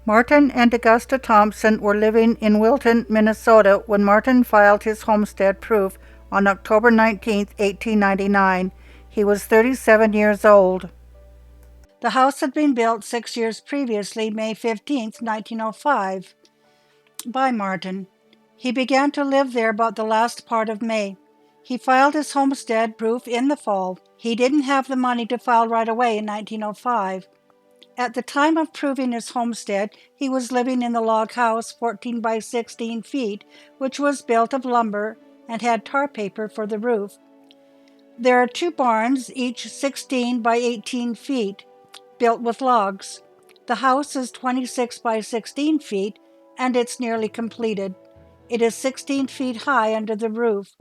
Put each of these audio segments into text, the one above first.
Martin and Augusta Thompson were living in Wilton, Minnesota when Martin filed his homestead proof on October 19, 1899. He was 37 years old. The house had been built 6 years previously, May 15, 1905, by Martin. He began to live there about the last part of May. He filed his homestead proof in the fall. He didn't have the money to file right away in 1905. At the time of proving his homestead, he was living in the log house 14 by 16 feet, which was built of lumber and had tar paper for the roof. There are 2 barns, each 16 by 18 feet, built with logs. The house is 26 by 16 feet, and it's nearly completed. It is 16 feet high under the roof.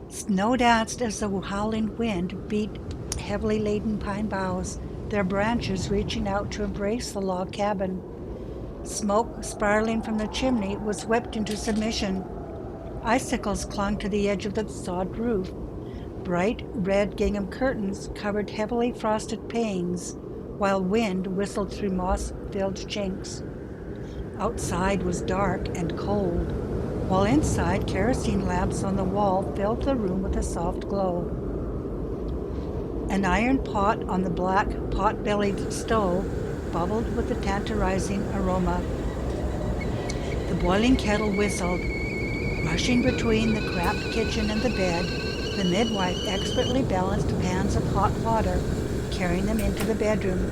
Snow danced as the howling wind beat heavily laden pine boughs, their branches reaching out to embrace the log cabin. Smoke spiraling from the chimney was whipped into submission. Icicles clung to the edge of the sod roof. Bright red gingham curtains covered heavily frosted panes, while wind whistled through moss-filled chinks. Outside was dark and cold, while inside kerosene lamps on the wall filled the room with a soft glow. An iron pot on the black pot-bellied stove bubbled with a tantalizing aroma. The boiling kettle whistled. Rushing between the cramped kitchen and the bed, the midwife expertly balanced pans of hot water, carrying them into the bedroom.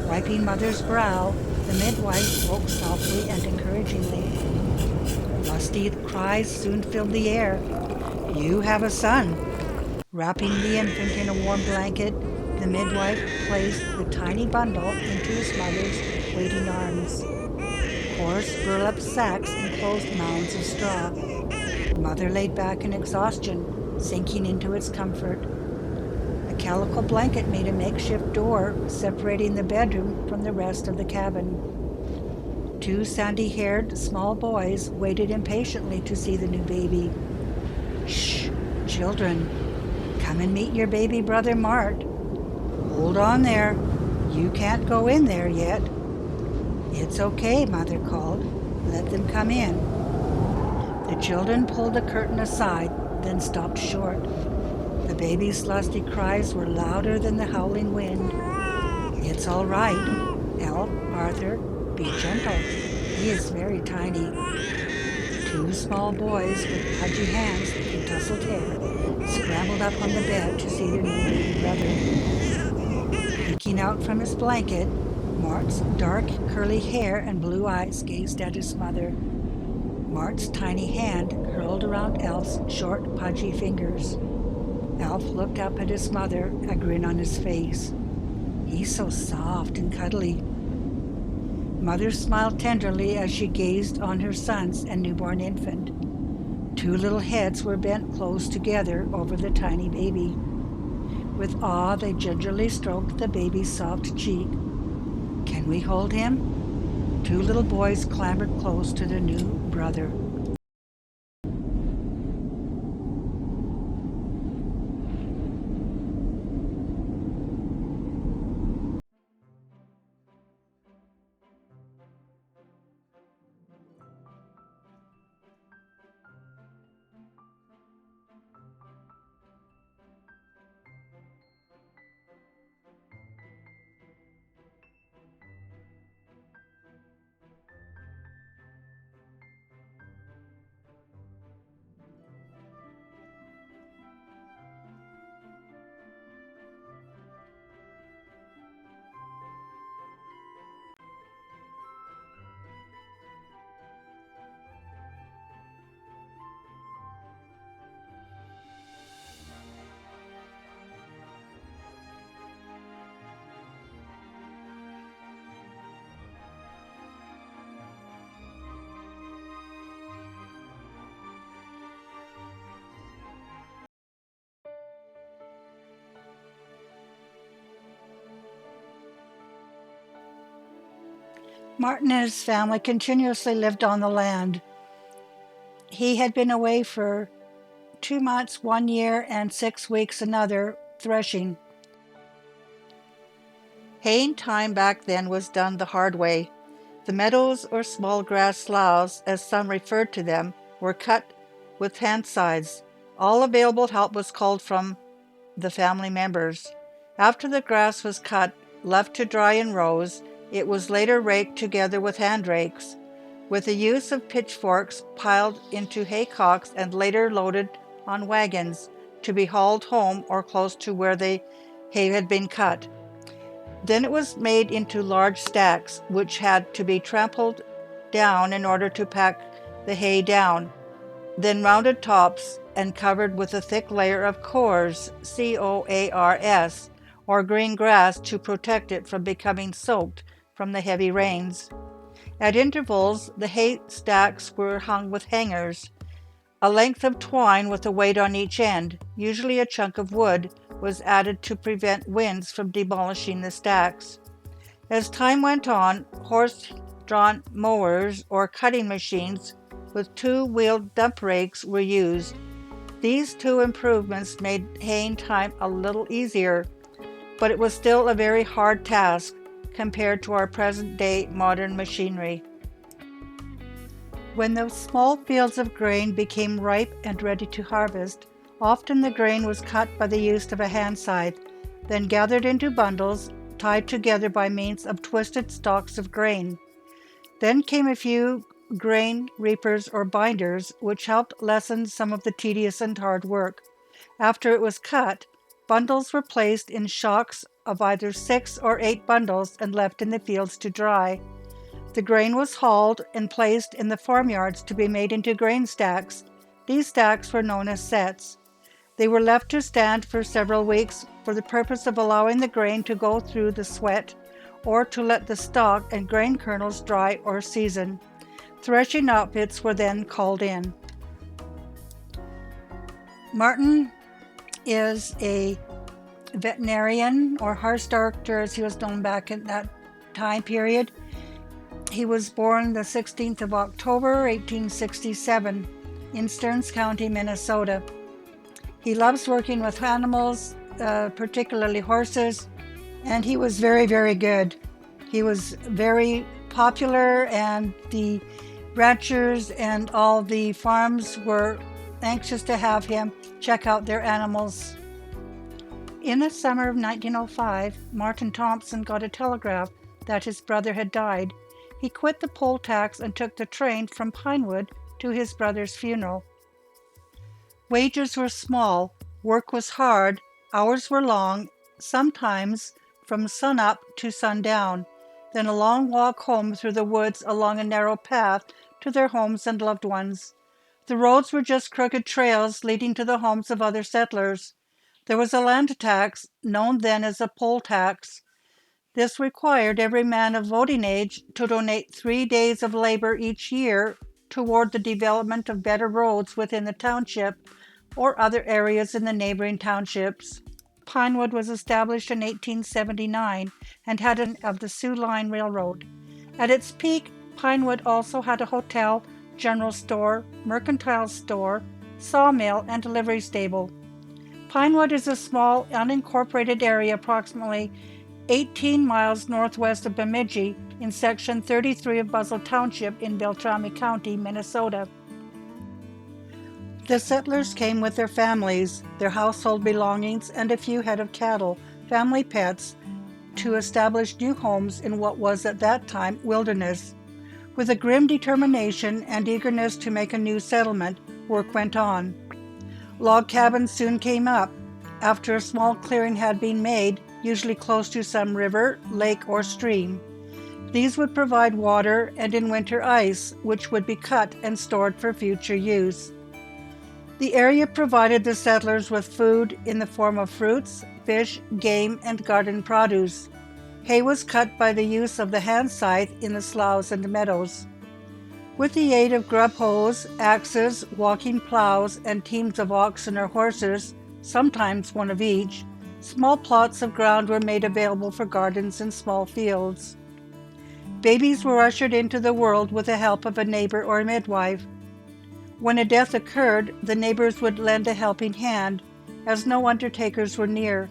Wiping Mother's brow, the midwife spoke softly and encouragingly. Lusty cries soon filled the air. "You have a son." Wrapping the infant in a warm blanket, the midwife placed the tiny bundle into his mother's waiting arms. Coarse burlap sacks enclosed mounds of straw. Mother laid back in exhaustion, sinking into its comfort. A calico blanket made a makeshift door, separating the bedroom from the rest of the cabin. 2 sandy-haired small boys waited impatiently to see the new baby. "Shh, children, come and meet your baby brother Mart. Hold on there, you can't go in there yet." "It's okay," Mother called. "Let them come in." The children pulled the curtain aside, then stopped short. The baby's lusty cries were louder than the howling wind. "It's all right, El. "Arthur, be gentle. He is very tiny." Two small boys with pudgy hands and tousled hair scrambled up on the bed to see their new baby brother. Peeking out from his blanket, Mart's dark curly hair and blue eyes gazed at his mother. Mart's tiny hand curled around Alf's short, pudgy fingers. Alf looked up at his mother, a grin on his face. "He's so soft and cuddly." Mother smiled tenderly as she gazed on her sons and newborn infant. Two little heads were bent close together over the tiny baby. With awe, they gingerly stroked the baby's soft cheek. "Can we hold him?" Two little boys clambered close to their new brother. Martin and his family continuously lived on the land. He had been away for 2 months 1 year and 6 weeks another, threshing. Haying time back then was done the hard way. The meadows, or small grass sloughs, as some referred to them, were cut with hand scythes. All available help was called from the family members. After the grass was cut, left to dry in rows, it was later raked together with hand rakes, with the use of pitchforks piled into haycocks and later loaded on wagons to be hauled home or close to where the hay had been cut. Then it was made into large stacks, which had to be trampled down in order to pack the hay down, then rounded tops and covered with a thick layer of coars, C-O-A-R-S, or green grass to protect it from becoming soaked from the heavy rains. At intervals, the hay stacks were hung with hangers. A length of twine with a weight on each end, usually a chunk of wood, was added to prevent winds from demolishing the stacks. As time went on, horse-drawn mowers or cutting machines with two-wheeled dump rakes were used. These two improvements made haying time a little easier, but it was still a very hard task compared to our present-day modern machinery. When the small fields of grain became ripe and ready to harvest, often the grain was cut by the use of a hand scythe, then gathered into bundles, tied together by means of twisted stalks of grain. Then came a few grain reapers or binders, which helped lessen some of the tedious and hard work. After it was cut, bundles were placed in shocks of either 6 or 8 bundles and left in the fields to dry. The grain was hauled and placed in the farmyards to be made into grain stacks. These stacks were known as sets. They were left to stand for several weeks for the purpose of allowing the grain to go through the sweat, or to let the stalk and grain kernels dry or season. Threshing outfits were then called in. Martin is a veterinarian, or horse doctor as he was known back in that time period. He was born the 16th of October, 1867 in Stearns County, Minnesota. He loves working with animals, particularly horses, and he was very, very good. He was very popular, and the ranchers and all the farms were anxious to have him check out their animals. In the summer of 1905, MartThompson got a telegram that his brother had died, he quit the poll tax and took the train from Pinewood to his brother's funeral. Wages were small, work was hard, hours were long, sometimes from sun-up to sundown, then a long walk home through the woods along a narrow path to their homes and loved ones. The roads were just crooked trails leading to the homes of other settlers. There was a land tax, known then as a poll tax. This required every man of voting age to donate 3 days of labor each year toward the development of better roads within the township or other areas in the neighboring townships. Pinewood was established in 1879 and had an of the Sioux Line Railroad. At its peak, Pinewood also had a hotel, general store, mercantile store, sawmill, and livery stable. Pinewood is a small, unincorporated area approximately 18 miles northwest of Bemidji in Section 33 of Buzzell Township in Beltrami County, Minnesota. The settlers came with their families, their household belongings, and a few head of cattle, family pets, to establish new homes in what was at that time wilderness. With a grim determination and eagerness to make a new settlement, work went on. Log cabins soon came up. After a small clearing had been made, usually close to some river, lake, or stream. These would provide water and in winter ice, which would be cut and stored for future use. The area provided the settlers with food in the form of fruits, fish, game, and garden produce. Hay was cut by the use of the hand scythe in the sloughs and meadows. With the aid of grub hoes, axes, walking plows, and teams of oxen or horses, sometimes one of each, small plots of ground were made available for gardens and small fields. Babies were ushered into the world with the help of a neighbor or midwife. When a death occurred, the neighbors would lend a helping hand, as no undertakers were near.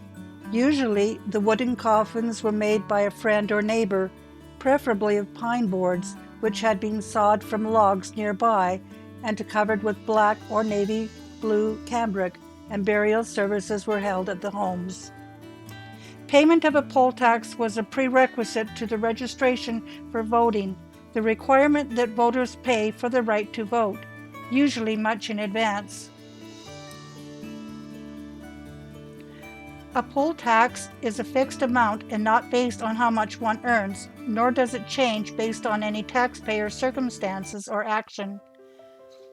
Usually, the wooden coffins were made by a friend or neighbor, preferably of pine boards, which had been sawed from logs nearby and covered with black or navy blue cambric, and burial services were held at the homes. Payment of a poll tax was a prerequisite to the registration for voting, the requirement that voters pay for the right to vote, usually much in advance. A poll tax is a fixed amount and not based on how much one earns, nor does it change based on any taxpayer's circumstances or action.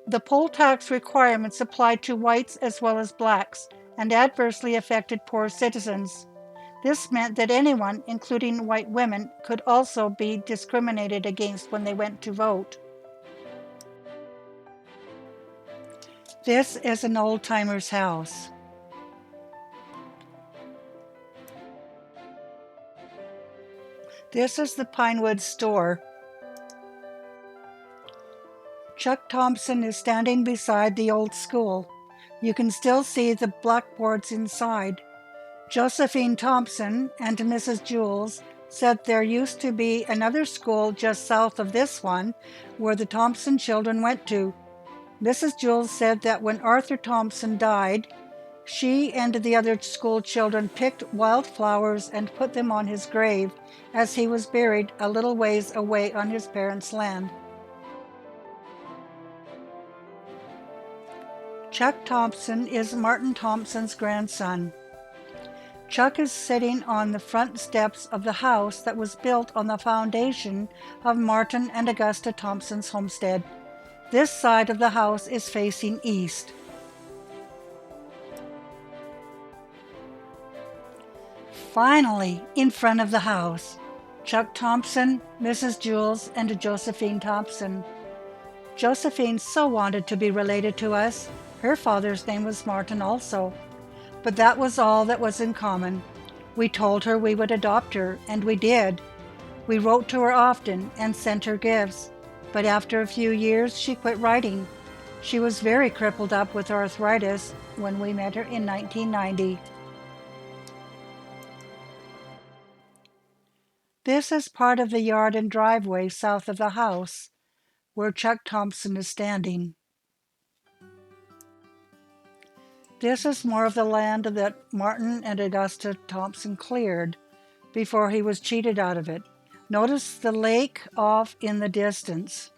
The poll tax requirements applied to whites as well as blacks and adversely affected poor citizens. This meant that anyone, including white women, could also be discriminated against when they went to vote. This is an old-timer's house. This is the Pinewood store. Chuck Thompson is standing beside the old school. You can still see the blackboards inside. Josephine Thompson and Mrs. Jules said there used to be another school just south of this one where the Thompson children went to. Mrs. Jules said that when Arthur Thompson died, she and the other school children picked wildflowers and put them on his grave as he was buried a little ways away on his parents' land. Chuck Thompson is Martin Thompson's grandson. Chuck is sitting on the front steps of the house that was built on the foundation of Martin and Augusta Thompson's homestead. This side of the house is facing east. Finally, in front of the house, Chuck Thompson, Mrs. Jules, and Josephine Thompson. Josephine so wanted to be related to us. Her father's name was Martin also. But that was all that was in common. We told her we would adopt her, and we did. We wrote to her often and sent her gifts. But after a few years, she quit writing. She was very crippled up with arthritis when we met her in 1990. This is part of the yard and driveway south of the house, where Chuck Thompson is standing. This is more of the land that Martin and Augusta Thompson cleared before he was cheated out of it. Notice the lake off in the distance.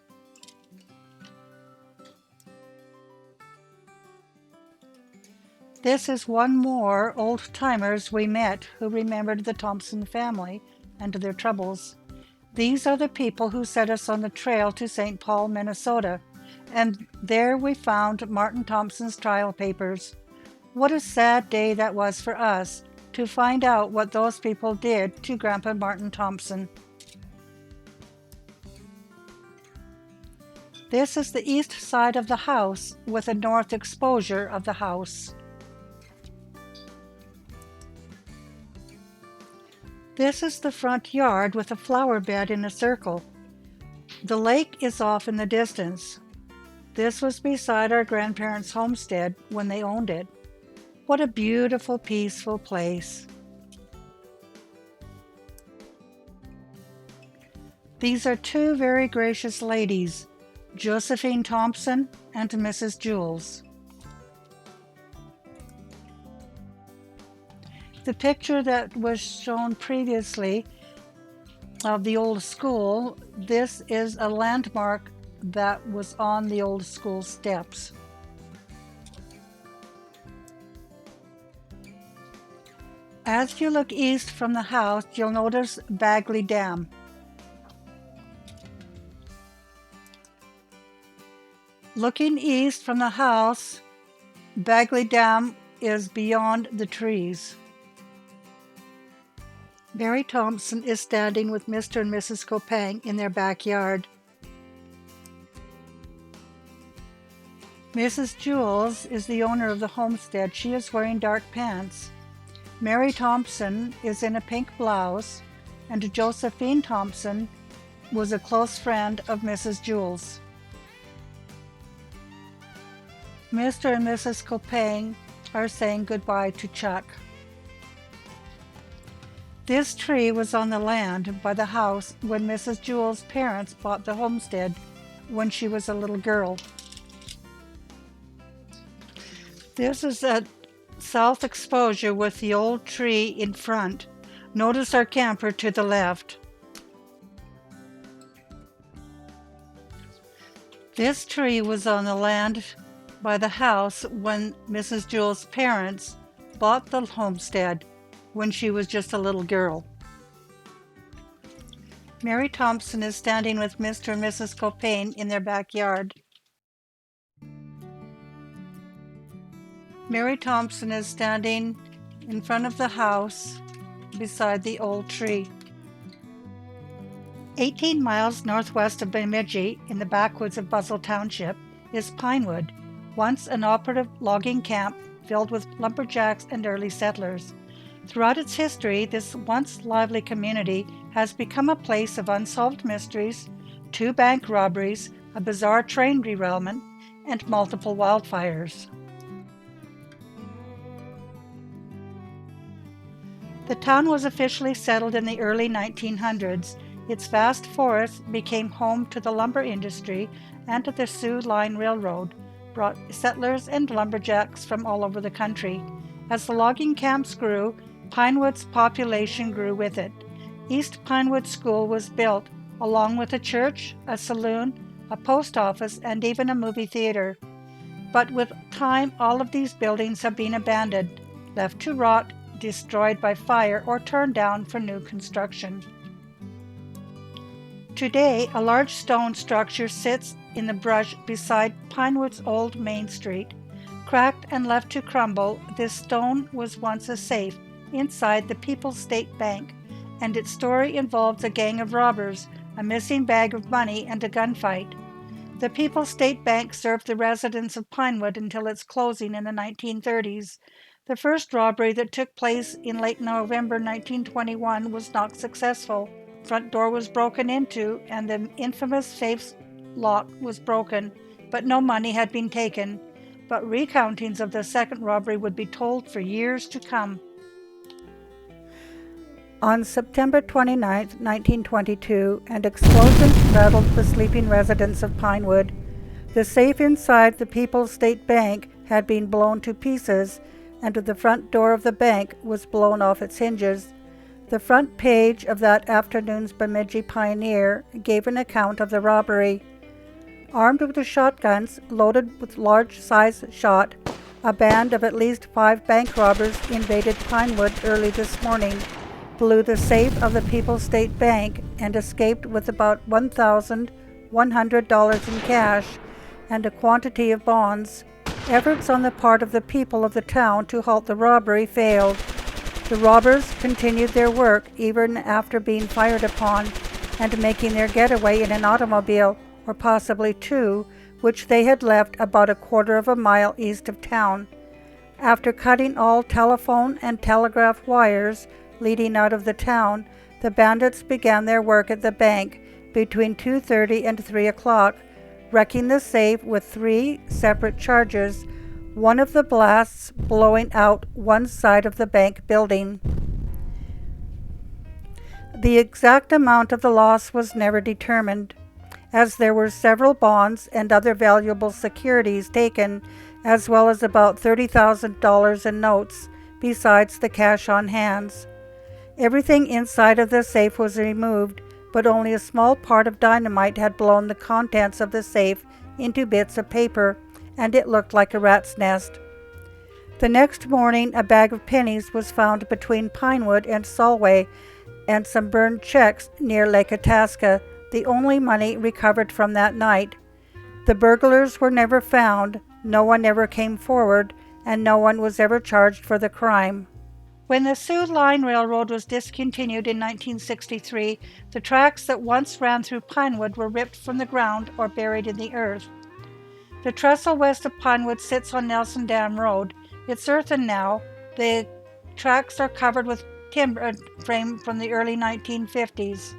This is one more old-timers we met who remembered the Thompson family and their troubles. These are the people who set us on the trail to St. Paul, Minnesota, and there we found MartThompson's trial papers. What a sad day that was for us to find out what those people did to Grandpa MartThompson. This is the east side of the house with a north exposure of the house. This is the front yard with a flower bed in a circle. The lake is off in the distance. This was beside our grandparents' homestead when they owned it. What a beautiful, peaceful place. These are two very gracious ladies, Josephine Thompson and Mrs. Jules. The picture that was shown previously of the old school, this is a landmark that was on the old school steps. As you look east from the house, you'll notice Bagley Dam. Looking east from the house, Bagley Dam is beyond the trees. Mary Thompson is standing with Mr. and Mrs. Copang in their backyard. Mrs. Jules is the owner of the homestead. She is wearing dark pants. Mary Thompson is in a pink blouse, and Josephine Thompson was a close friend of Mrs. Jules. Mr. and Mrs. Copang are saying goodbye to Chuck. This tree was on the land by the house when Mrs. Jules' parents bought the homestead when she was a little girl. This is a south exposure with the old tree in front. Notice our camper to the left. This tree was on the land by the house when Mrs. Jules' parents bought the homestead when she was just a little girl. Mary Thompson is standing with Mr. and Mrs. Copang in their backyard. Mary Thompson is standing in front of the house beside the old tree. 18 miles northwest of Bemidji, in the backwoods of Buzzell Township, is Pinewood, once an operative logging camp filled with lumberjacks and early settlers. Throughout its history, this once lively community has become a place of unsolved mysteries, 2 bank robberies, a bizarre train derailment, and multiple wildfires. The town was officially settled in the early 1900s. Its vast forests became home to the lumber industry, and the Sioux Line Railroad brought settlers and lumberjacks from all over the country. As the logging camps grew, Pinewood's population grew with it. East Pinewood School was built, along with a church, a saloon, a post office, and even a movie theater. But with time, all of these buildings have been abandoned, left to rot, destroyed by fire, or turned down for new construction. Today, a large stone structure sits in the brush beside Pinewood's old Main Street. Cracked and left to crumble, this stone was once a safe inside the People's State Bank, and its story involves a gang of robbers, a missing bag of money, and a gunfight. The People's State Bank served the residents of Pinewood until its closing in the 1930s. The first robbery that took place in late November 1921 was not successful. The front door was broken into, and the infamous safe's lock was broken, but no money had been taken. But recountings of the second robbery would be told for years to come. On September 29, 1922, an explosion rattled the sleeping residents of Pinewood. The safe inside the People's State Bank had been blown to pieces, and the front door of the bank was blown off its hinges. The front page of that afternoon's Bemidji Pioneer gave an account of the robbery. Armed with shotguns, loaded with large-sized shot, a band of at least 5 bank robbers invaded Pinewood early this morning, blew the safe of the People's State Bank, and escaped with about $1,100 in cash and a quantity of bonds. Efforts on the part of the people of the town to halt the robbery failed. The robbers continued their work even after being fired upon and making their getaway in an automobile, or possibly 2, which they had left about a quarter of a mile east of town. After cutting all telephone and telegraph wires leading out of the town, the bandits began their work at the bank between 2:30 and 3 o'clock, wrecking the safe with 3 separate charges, one of the blasts blowing out one side of the bank building. The exact amount of the loss was never determined, as there were several bonds and other valuable securities taken, as well as about $30,000 in notes, besides the cash on hands. Everything inside of the safe was removed, but only a small part of dynamite had blown the contents of the safe into bits of paper, and it looked like a rat's nest. The next morning, a bag of pennies was found between Pinewood and Solway, and some burned checks near Lake Itasca, the only money recovered from that night. The burglars were never found, no one ever came forward, and no one was ever charged for the crime. When the Soo Line Railroad was discontinued in 1963, the tracks that once ran through Pinewood were ripped from the ground or buried in the earth. The trestle west of Pinewood sits on Nelson Dam Road. It's earthen now. The tracks are covered with timber frame from the early 1950s.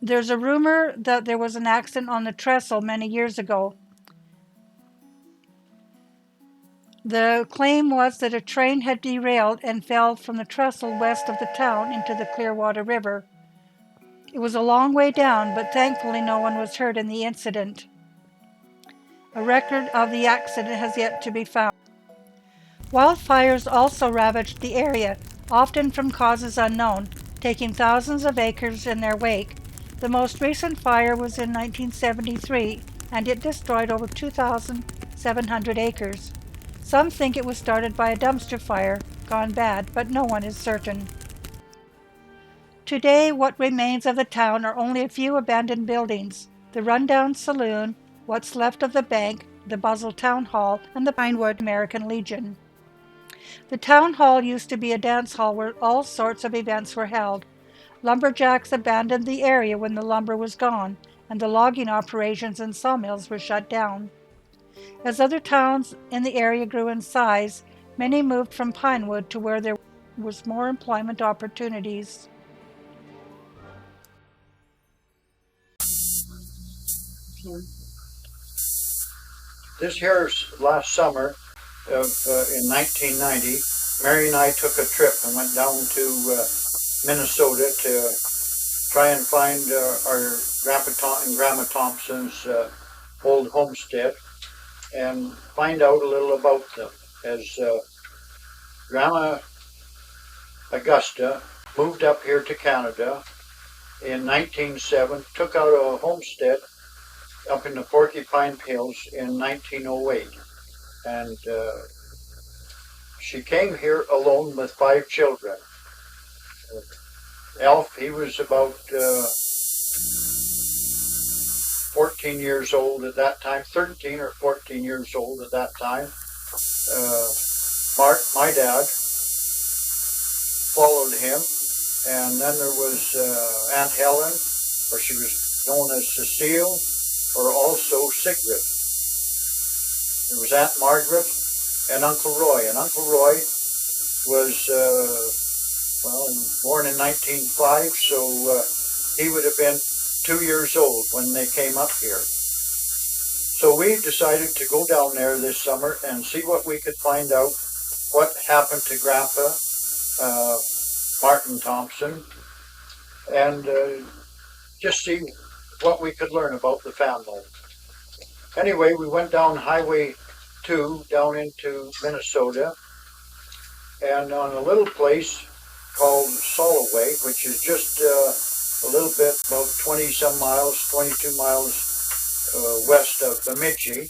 There's a rumor that there was an accident on the trestle many years ago. The claim was that a train had derailed and fell from the trestle west of the town into the Clearwater River. It was a long way down, but thankfully no one was hurt in the incident. A record of the accident has yet to be found. Wildfires also ravaged the area, often from causes unknown, taking thousands of acres in their wake. The most recent fire was in 1973, and it destroyed over 2,700 acres. Some think it was started by a dumpster fire gone bad, but no one is certain. Today, what remains of the town are only a few abandoned buildings: the rundown saloon, what's left of the bank, the Buzzell Town Hall, and the Pinewood American Legion. The town hall used to be a dance hall where all sorts of events were held. Lumberjacks abandoned the area when the lumber was gone, and the logging operations and sawmills were shut down. As other towns in the area grew in size, many moved from Pinewood to where there was more employment opportunities. This here's last summer in 1990. Mary and I took a trip and went down to Minnesota to try and find our Grandpa and Grandma Thompson's old homestead and find out a little about them. As Grandma Augusta moved up here to Canada in 1907, took out a homestead up in the Porcupine Hills in 1908, and she came here alone with 5 children. Alf, he was about 14 years old at that time, 13 or 14 years old at that time. Mart, my dad, followed him, and then there was Aunt Helen, or she was known as Cecile, or also Sigrid. There was Aunt Margaret and Uncle Roy, and Uncle Roy was born in 1905, so he would have been 2 years old when they came up here. So we decided to go down there this summer and see what we could find out, what happened to Grandpa MartThompson, and just see what we could learn about the family. Anyway, we went down Highway 2 down into Minnesota, and on a little place called Soloway, which is just a little bit, about 20 some miles, 22 miles west of Bemidji.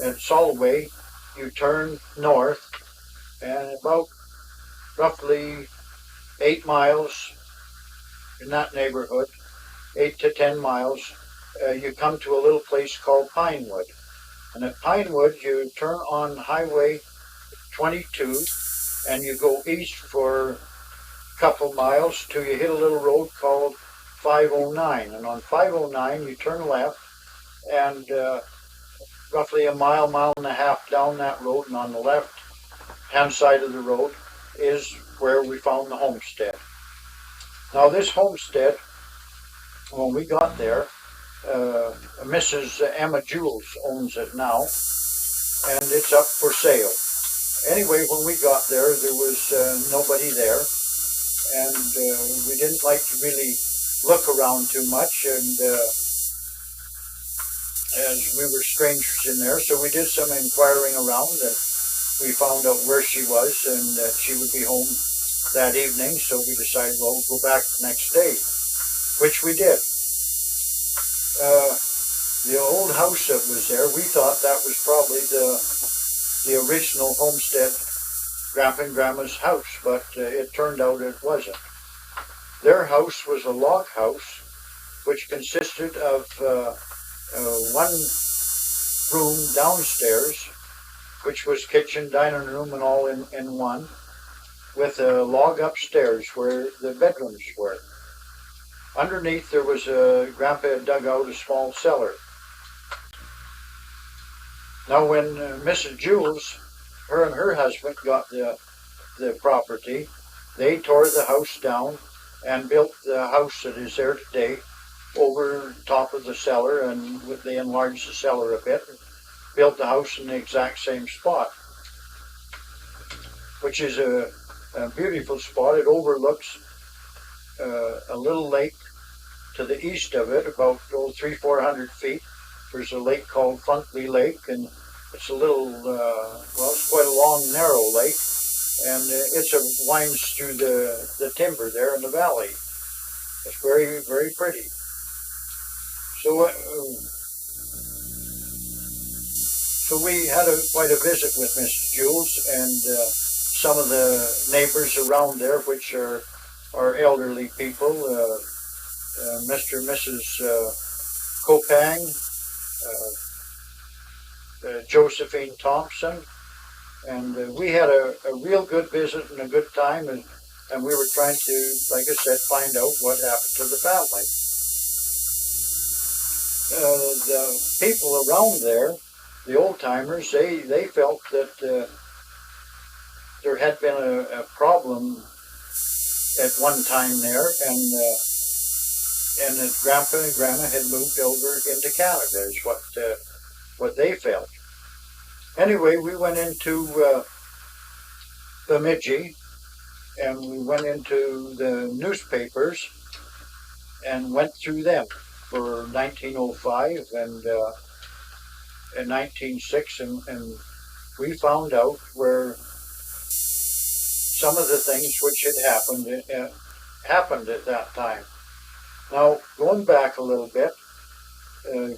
At Soloway, you turn north, and about roughly 8 miles in that neighborhood, 8 to 10 miles, you come to a little place called Pinewood. And at Pinewood, you turn on Highway 22 and you go east for a couple miles till you hit a little road called 509. And on 509, you turn left, and roughly a mile and a half down that road, and on the left hand side of the road is where we found the homestead. Now, this homestead, when we got there, Mrs. Emma Jules owns it now, and it's up for sale. Anyway, when we got there, there was nobody there, and we didn't like to really look around too much, and as we were strangers in there, so we did some inquiring around, and we found out where she was and that she would be home that evening, so we decided, well, we'll go back the next day, which we did. The old house that was there, we thought that was probably the original homestead, Grandpa and Grandma's house, but it turned out it wasn't. Their house was a log house, which consisted of one room downstairs, which was kitchen, dining room, and all in one, with a log upstairs where the bedrooms were. Underneath there was Grandpa had dug out a small cellar. Now when Mrs. Jules, her and her husband got the property, they tore the house down and built the house that is there today over top of the cellar, and they enlarged the cellar a bit and built the house in the exact same spot, which is a beautiful spot. It overlooks a little lake to the east of it, about 300-400 feet. There's a lake called Funkley Lake, and it's a little, well, it's quite a long, narrow lake, and it winds through the timber there in the valley. It's very, very pretty. So we had quite a visit with Mrs. Jules and some of the neighbors around there, which are elderly people, Mr. and Mrs. Kopang, Josephine Thompson, and we had a real good visit and a good time, and we were trying to, like I said, find out what happened to the family. The people around there, the old timers, they felt that there had been a problem at one time there, and that Grandpa and Grandma had moved over into Canada, is what they felt. Anyway, we went into Bemidji, and we went into the newspapers and went through them for 1905 and 1906, and we found out where some of the things which had happened at that time. Now, going back a little bit,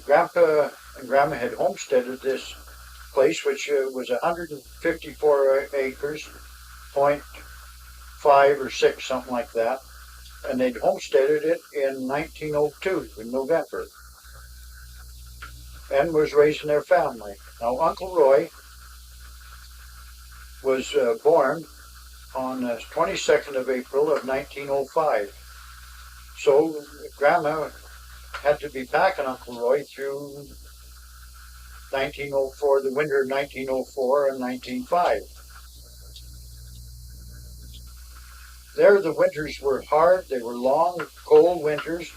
Grandpa and Grandma had homesteaded this place, which was 154 acres, 0.5 or 6, something like that, and they'd homesteaded it in 1902 in November, and was raising their family. Now, Uncle Roy was born on the 22nd of April of 1905. So Grandma had to be packing Uncle Roy through 1904, the winter of 1904 and 1905. There the winters were hard, they were long, cold winters,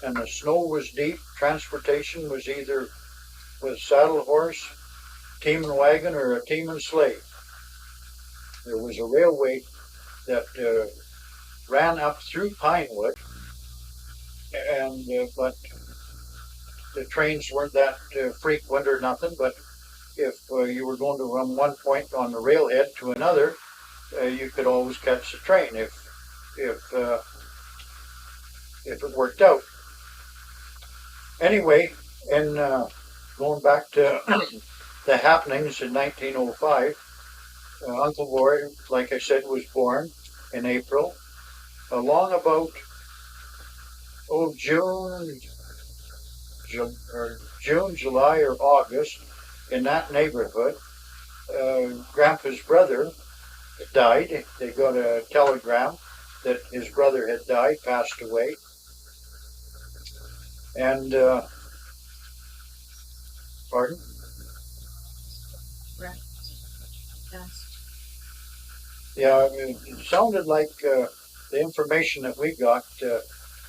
and the snow was deep. Transportation was either with saddle horse, team and wagon, or a team and sleigh. There was a railway that ran up through Pinewood, and but the trains weren't that frequent or nothing, but if you were going to run one point on the railhead to another, you could always catch the train if it worked out. Anyway, and going back to the happenings in 1905, Uncle Roy, like I said, was born in April. Along about June, July, or August, in that neighborhood, Grandpa's brother died. They got a telegram that his brother had died, passed away, and pardon? Right. Yeah, it sounded like the information that we got.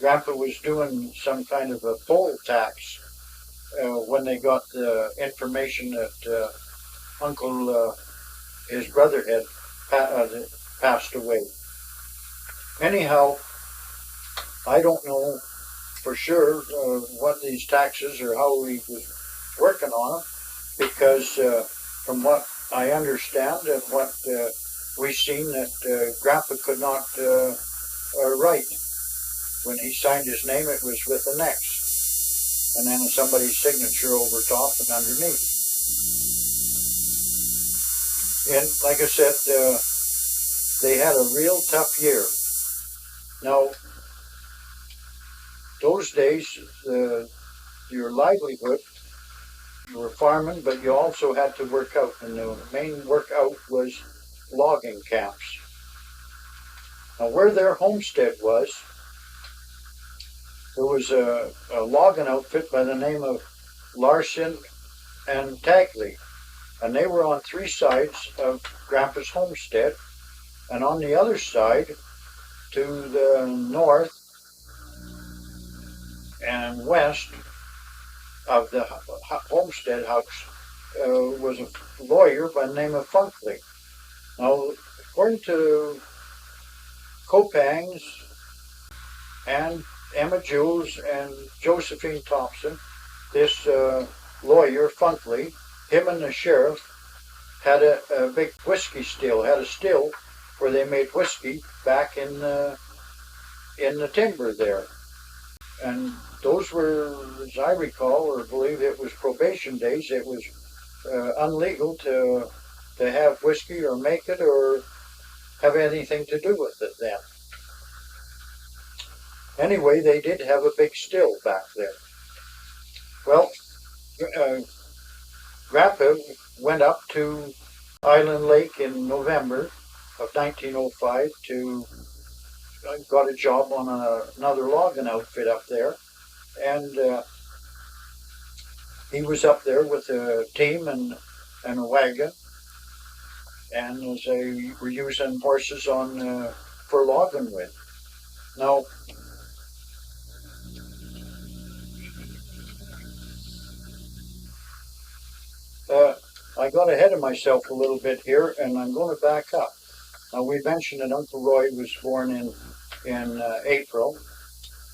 Grandpa was doing some kind of a poll tax when they got the information that his brother had passed away. Anyhow, I don't know for sure what these taxes or how he was working on them, because from what I understand and what we've seen, that Grandpa could not write. When he signed his name, it was with an X, and then somebody's signature over top and underneath. And like I said, they had a real tough year. Now, those days, your livelihood, you were farming, but you also had to work out, and the main workout was logging camps. Now, where their homestead was, there was a logging outfit by the name of Larson and Tagley, and they were on three sides of Grandpa's homestead, and on the other side, to the north and west of the homestead house, was a lawyer by the name of Funkley. Now, according to Copangs and Emma Jules and Josephine Thompson, this lawyer, Funkley, him and the sheriff had a big whiskey still, had a still where they made whiskey back in the timber there. And those were, as I recall, or believe it was probation days. It was unlegal to have whiskey or make it or have anything to do with it then. Anyway, they did have a big still back there. Well, Grandpa went up to Island Lake in November of 1905 to got a job on another logging outfit up there, and he was up there with a team and a wagon, and as they were using horses on for logging with. Now, I got ahead of myself a little bit here, and I'm going to back up. Now, we mentioned that Uncle Roy was born in April,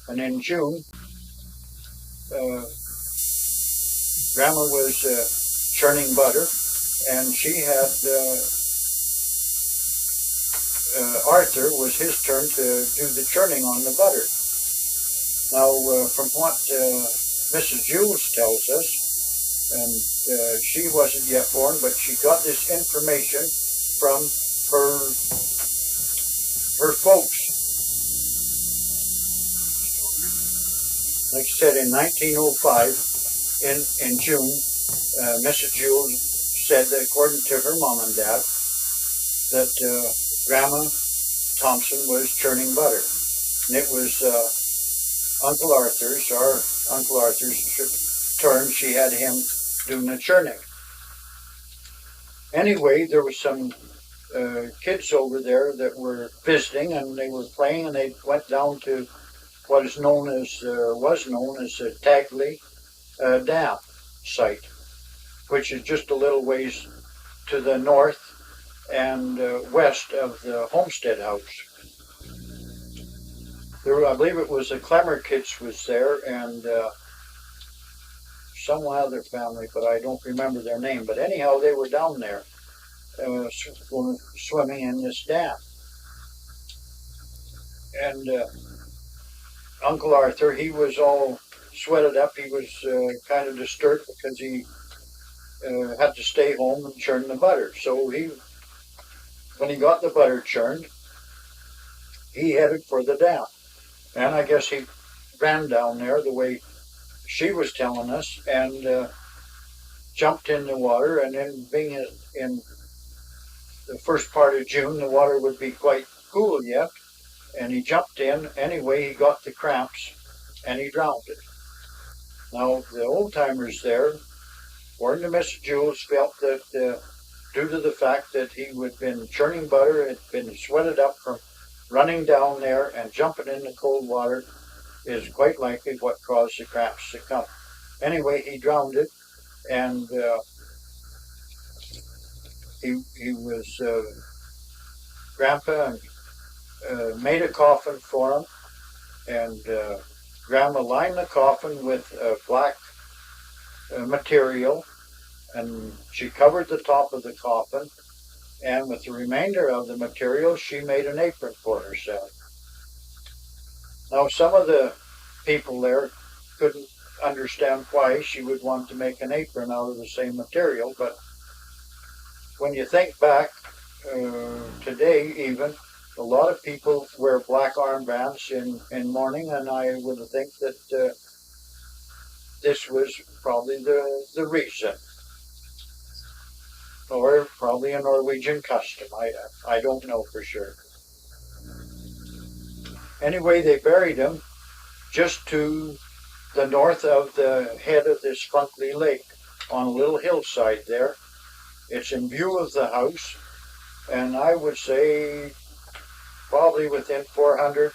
and in June, Grandma was churning butter, and she had Arthur, was his turn to do the churning on the butter. Now, from what Mrs. Jules tells us, and she wasn't yet born, but she got this information from her folks. Like I said, in 1905, in June, Mrs. Jules said that according to her mom and dad, that Grandma Thompson was churning butter, and it was our Uncle Arthur's turn. She had him doing the churning. Anyway, there was some kids over there that were visiting, and they were playing, and they went down to what is known as, was known as the Tagley Dam site, which is just a little ways to the north and west of the Homestead House. There, I believe it was the Clemmer kids was there, and some other family, but I don't remember their name. But anyhow, they were down there swimming in this dam. And Uncle Arthur, he was all sweated up. He was kind of disturbed because he had to stay home and churn the butter. So when he got the butter churned, he headed for the dam. And I guess he ran down there the way she was telling us and jumped in the water. And then being in the first part of June, the water would be quite cool yet. And he jumped in. Anyway, he got the cramps and he drowned it. Now, the old timers there, according to Miss Jules, felt that due to the fact that he had been churning butter, had been sweated up from running down there and jumping in the cold water, is quite likely what caused the cramps to come. Anyway, he drowned it, and he was Grandpa made a coffin for him, and Grandma lined the coffin with black material, and she covered the top of the coffin, and with the remainder of the material, she made an apron for herself. Now, some of the people there couldn't understand why she would want to make an apron out of the same material, but when you think back, today even, a lot of people wear black armbands in mourning, and I would think that this was probably the reason, or probably a Norwegian custom. I don't know for sure. Anyway, they buried him just to the north of the head of this Funkley Lake on a little hillside there. It's in view of the house, and I would say probably within 400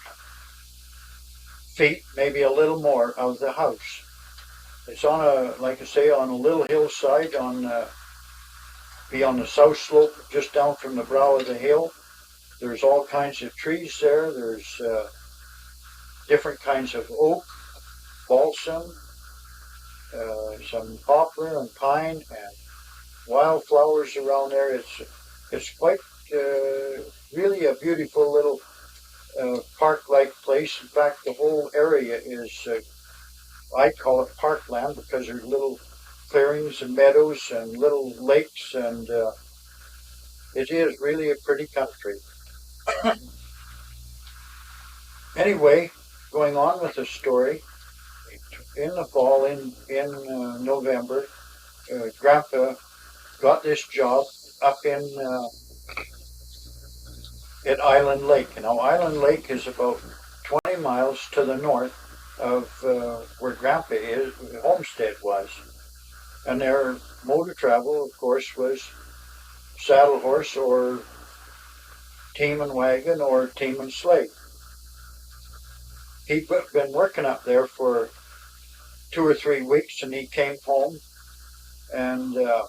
feet, maybe a little more, of the house. It's on like I say, on a little hillside be on the south slope, just down from the brow of the hill. There's all kinds of trees there. There's different kinds of oak, balsam, some poplar and pine, and wildflowers around there. It's quite really a beautiful little park-like place. In fact, the whole area is I call it parkland because there's little clearings and meadows and little lakes, and it is really a pretty country. Anyway, going on with the story, in the fall, in November, Grandpa got this job up in at Island Lake. Now, Island Lake is about 20 miles to the north of where Grandpa homestead was. And their mode of travel, of course, was saddle horse or team and wagon or team and sleigh. He'd been working up there for 2 or 3 weeks, and he came home, and to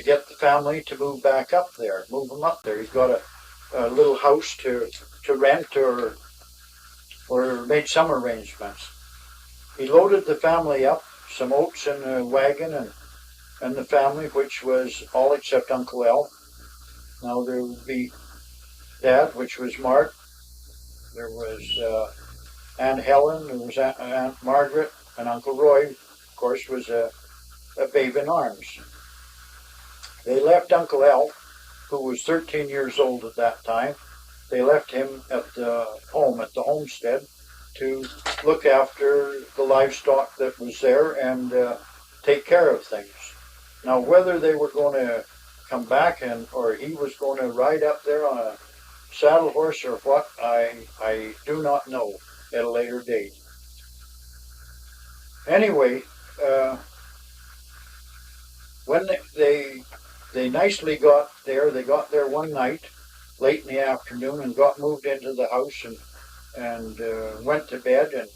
get the family to move back up there, move them up there. He's got a little house to rent or made some arrangements. He loaded the family up, some oats in a wagon, and the family, which was all except Uncle Al. Now there would be Dad, which was Mart. There was Aunt Helen. There was Aunt Margaret, and Uncle Roy, of course, was a babe in arms. They left Uncle Al, who was 13 years old at that time. They left him at the homestead, to look after the livestock that was there and take care of things. Now, whether they were going to come back or he was going to ride up there on a saddle horse or what, I do not know at a later date. Anyway, when they nicely got there, they got there one night, late in the afternoon, and got moved into the house and went to bed. And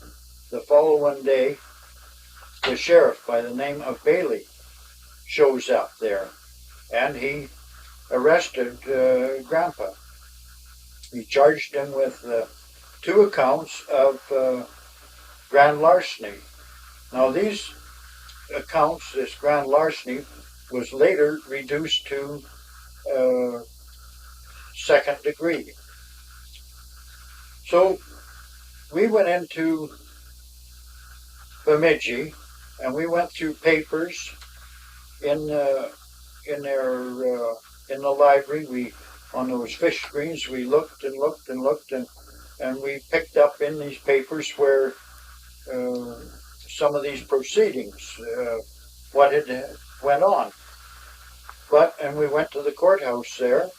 the following day, the sheriff by the name of Bailey shows up there, and he arrested Grandpa. He charged him with 2 accounts of grand larceny. Now, these accounts, this grand larceny was later reduced to uh, second degree. So we went into Bemidji and we went through papers in in their in the library. We on those fish screens we looked and looked and looked and we picked up in these papers where uh, some of these proceedings, what had went on. And we went to the courthouse there,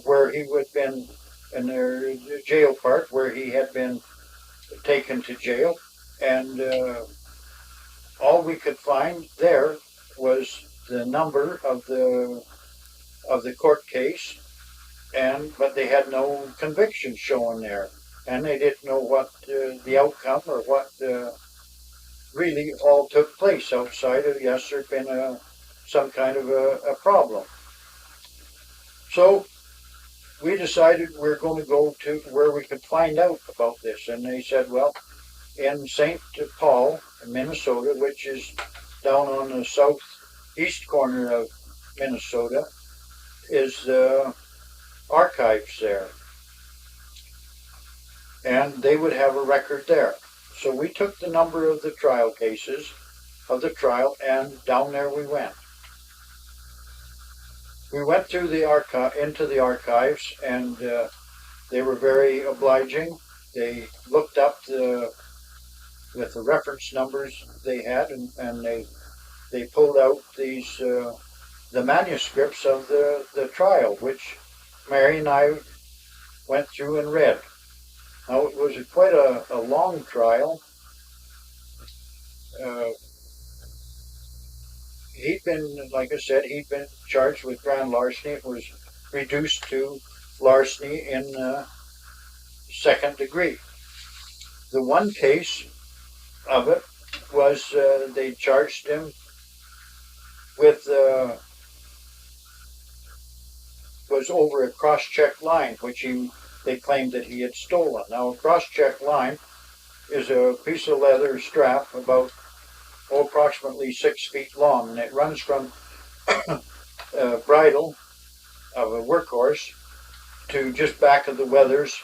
where he would have been in their jail part, where he had been taken to jail, and all we could find there was the number of the court case, but they had no conviction shown there, and they didn't know what the outcome or what really all took place outside of yes, there'd been some kind of a problem. So we decided we're going to go to where we could find out about this, and they said, well, in St. Paul, Minnesota, which is down on the southeast corner of Minnesota, is the archives there, and they would have a record there. So we took the number of the trial cases of the trial, and down there we went. We went through the into the archives, and they were very obliging. They looked up with the reference numbers they had, and they pulled out these the manuscripts of the trial, which Mary and I went through and read. Now it was quite a long trial. Uh, he'd been, like I said, he'd been charged with grand larceny. It was reduced to larceny in second degree. The one case of it was they charged him with was over a cross-check line, which they claimed that he had stolen. Now, a cross-check line is a piece of leather strap about approximately 6 feet long, and it runs from a bridle of a workhorse to just back of the wethers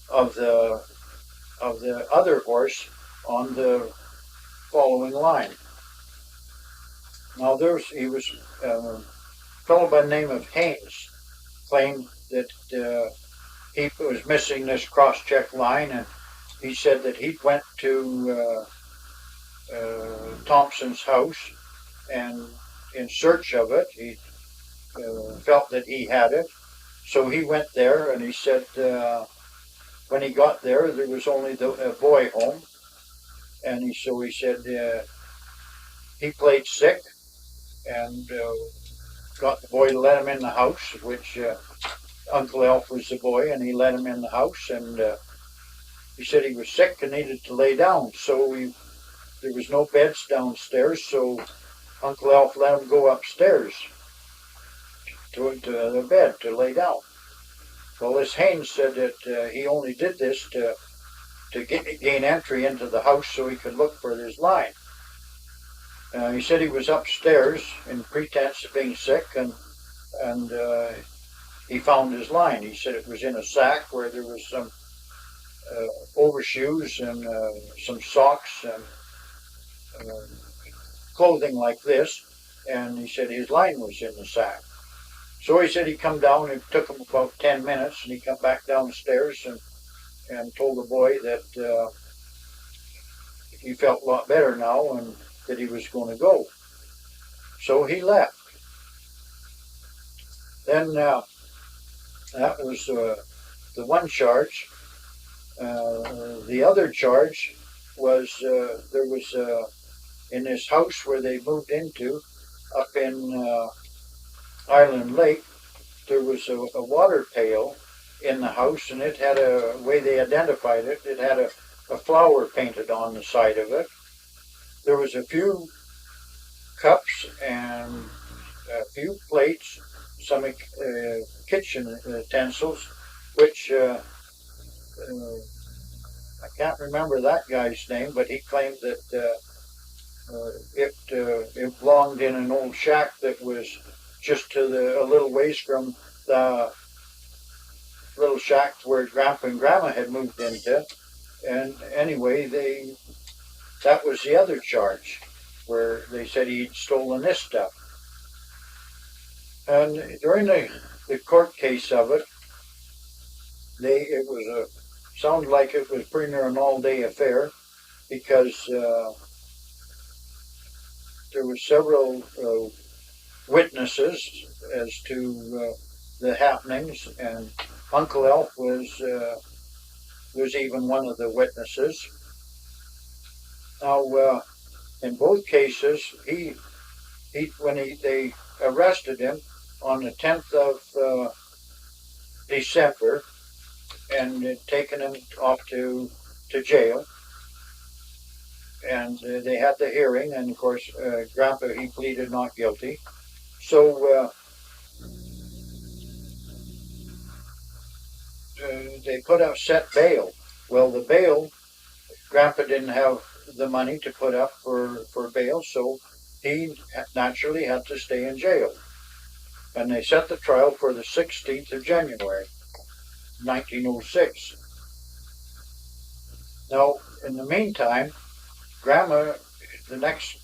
of the other horse on the following line. Now, he was a fellow by the name of Haynes claimed that he was missing this cross-check line, and he said that he went to Thompson's house and in search of it. He felt that he had it, so he went there, and he said when he got there, there was only a boy home, and so he said he played sick and got the boy to let him in the house, which Uncle Elf was the boy, and he let him in the house, and he said he was sick and needed to lay down, so there was no beds downstairs, so Uncle Elf let him go upstairs to the bed to lay down. Well, this Haynes said that he only did this to gain entry into the house so he could look for his line. He said he was upstairs in pretense of being sick, and he found his line. He said it was in a sack where there was some overshoes and some socks and clothing like this, and he said his line was in the sack. So he said he come down, it took him about 10 minutes, and he come back downstairs and told the boy that he felt a lot better now and that he was going to go. So he left. Then that was the one charge. The other charge was there was in this house where they moved into up in Island Lake, there was a water pail in the house, and it had a way they identified it. It had a flower painted on the side of it. There was a few cups and a few plates, some kitchen utensils, which I can't remember that guy's name, but he claimed that it belonged in an old shack that was just a little ways from the little shack where Grandpa and Grandma had moved into. And anyway, that was the other charge, where they said he'd stolen this stuff. And during the court case of it, it was sounded like it was pretty near an all-day affair, because there were several witnesses as to the happenings, and Uncle Elf was even one of the witnesses. Now, in both cases, they arrested him on the 10th of December and had taken him off to jail. And they had the hearing, and of course, Grandpa, he pleaded not guilty. So they put up set bail. Well, the bail, Grandpa didn't have the money to put up for bail, so he naturally had to stay in jail. And they set the trial for the 16th of January, 1906. Now, in the meantime, Grandma, the next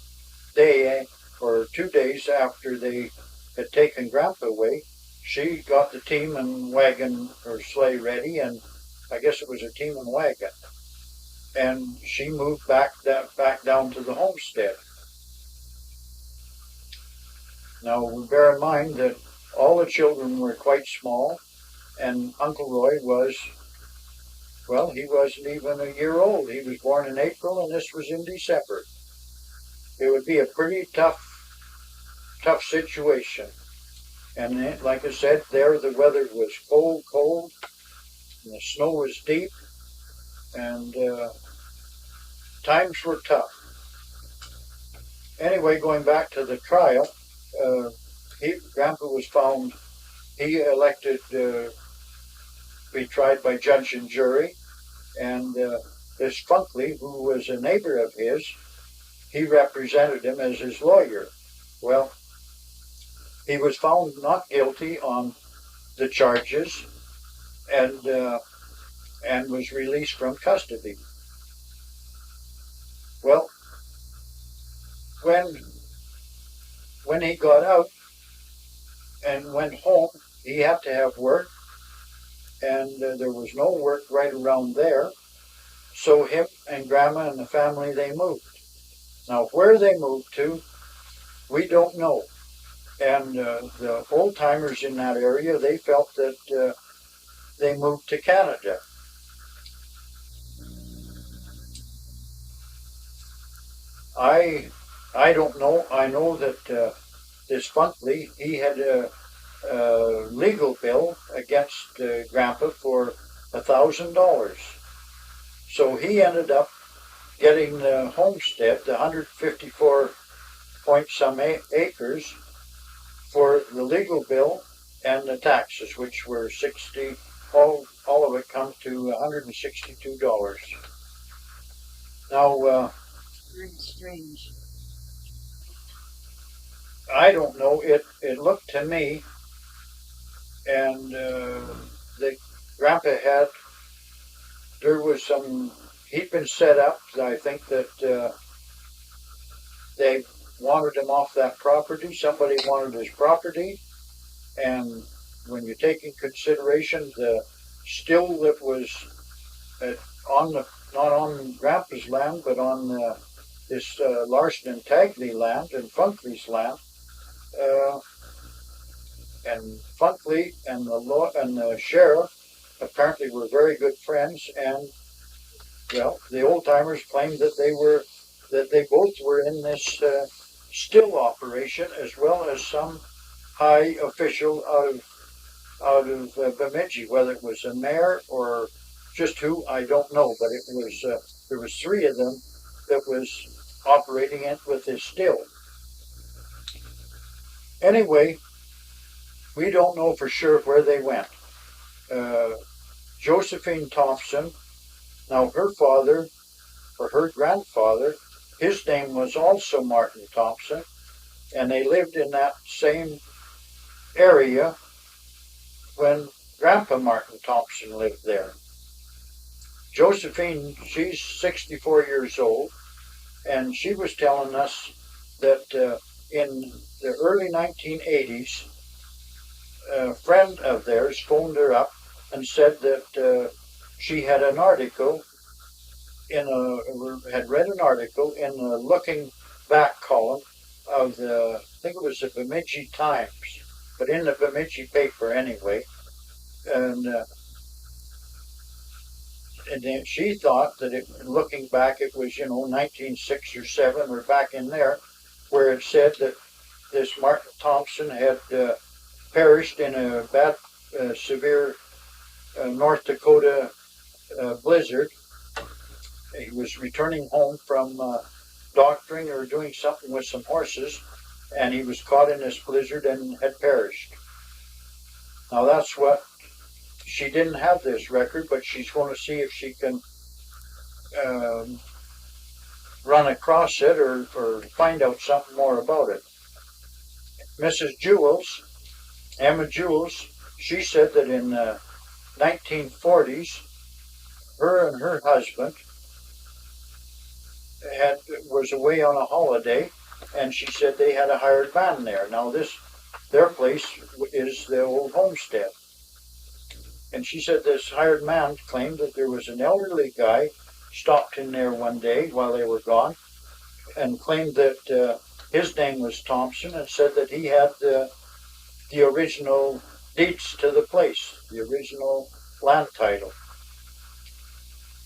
day or 2 days after they had taken Grandpa away, she got the team and wagon or sleigh ready, and I guess it was a team and wagon. And she moved back down to the homestead. Now, bear in mind that all the children were quite small, and Uncle Roy was, well, he wasn't even a year old. He was born in April, and this was in December. It would be a pretty tough situation. And like I said, there the weather was cold, and the snow was deep, and times were tough. Anyway, going back to the trial, Grandpa was found, he elected to be tried by judge and jury, and this Funkley, who was a neighbor of his, he represented him as his lawyer. Well, he was found not guilty on the charges, and was released from custody. Well, when he got out and went home, he had to have work, and there was no work right around there. So him and Grandma and the family, they moved. Now, where they moved to, we don't know. And the old timers in that area, they felt that they moved to Canada. I don't know. I know that this Funkley, he had a legal bill against Grandpa for $1,000. So he ended up getting the homestead, the 154 point some acres, for the legal bill and the taxes, which were 60. All of it comes to $162. Now, Strange. I don't know. It looked to me, and the Grandpa had, there was some, he'd been set up. I think that they wanted him off that property. Somebody wanted his property, and when you take in consideration the still that was on the, not on Grandpa's land, but on this Larson and Tagley land and Funkley's land, and Funkley and the sheriff apparently were very good friends, and well, the old timers claimed that they both were in this still operation, as well as some high official out of Bemidji, whether it was a mayor or just who, I don't know, but it was there was three of them that was operating it with this still. Anyway, we don't know for sure where they went. Josephine Thompson, now her father or her grandfather his name was also MartThompson, and they lived in that same area when Grandpa MartThompson lived there. Josephine, she's 64 years old, and she was telling us that in the early 1980s, a friend of theirs phoned her up and said that she had an article had read an article in the looking back column of the, I think it was the Bemidji Times, but in the Bemidji paper anyway, and and then she thought that looking back, it was 1906 or 7 or back in there, where it said that this MartThompson had perished in a bad, severe North Dakota blizzard. He was returning home from doctoring or doing something with some horses, and he was caught in this blizzard and had perished. Now that's what she didn't have this record, but she's going to see if she can um, run across it or find out something more about it. Mrs. Jules, Emma Jules, she said that in the 1940s, her and her husband had was away on a holiday, and she said they had a hired man there. Now their place is the old homestead, and she said this hired man claimed that there was an elderly guy stopped in there one day while they were gone, and claimed that his name was Thompson, and said that he had the original deeds to the place, the original land title.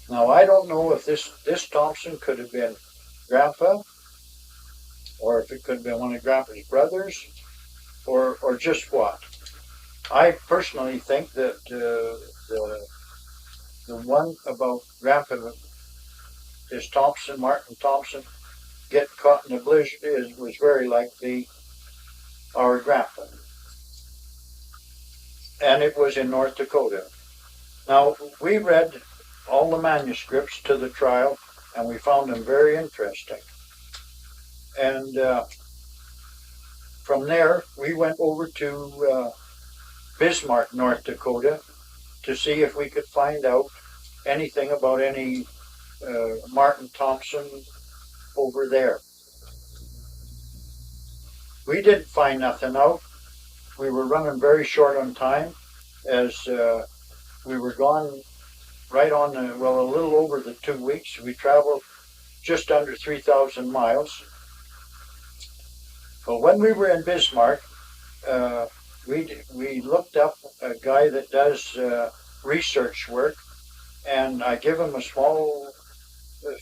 Now I don't know if this Thompson could have been Grandpa, or if it could have been one of Grandpa's brothers, or just what. I personally think that the one about Grandpa, this Thompson, MartThompson, get caught in a blizzard was very likely our Grandpa, and it was in North Dakota. Now we read all the manuscripts to the trial, and we found them very interesting. And from there, we went over to Bismarck, North Dakota, to see if we could find out anything about any MartThompson over there. We didn't find nothing out. We were running very short on time, as we were gone right on a little over the 2 weeks. We traveled just under 3,000 miles. But when we were in Bismarck, uh, we looked up a guy that does research work, and I give him a small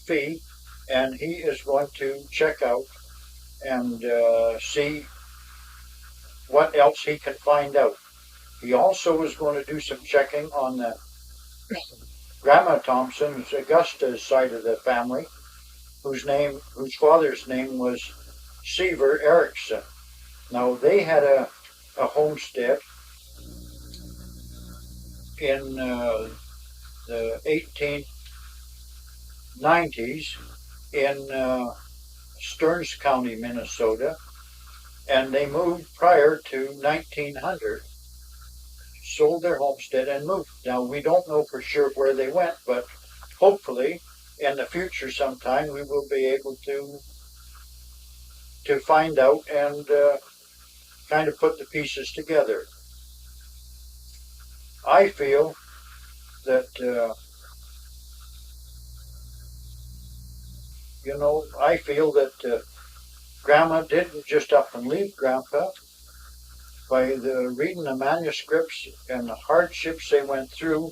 fee, and he is going to check out and see what else he can find out. He also was going to do some checking on the Grandma Thompson's Augusta's side of the family, whose father's name was Seaver Erickson. Now they had a homestead in the 1890s in Stearns County, Minnesota, and they moved prior to 1900, sold their homestead and moved. Now we don't know for sure where they went, but hopefully in the future sometime we will be able to find out and kind of put the pieces together. I feel that I feel that Grandma didn't just up and leave Grandpa. By the reading the manuscripts and the hardships they went through,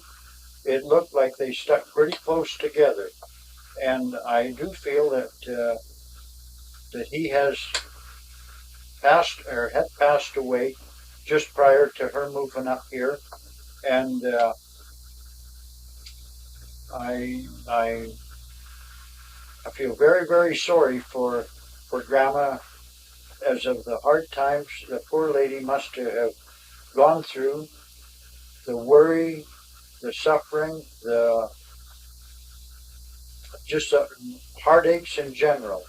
it looked like they stuck pretty close together. And I do feel that he has passed or had passed away just prior to her moving up here, and I feel very very sorry for Grandma, as of the hard times the poor lady must have gone through, the worry, the suffering, just heartaches in general,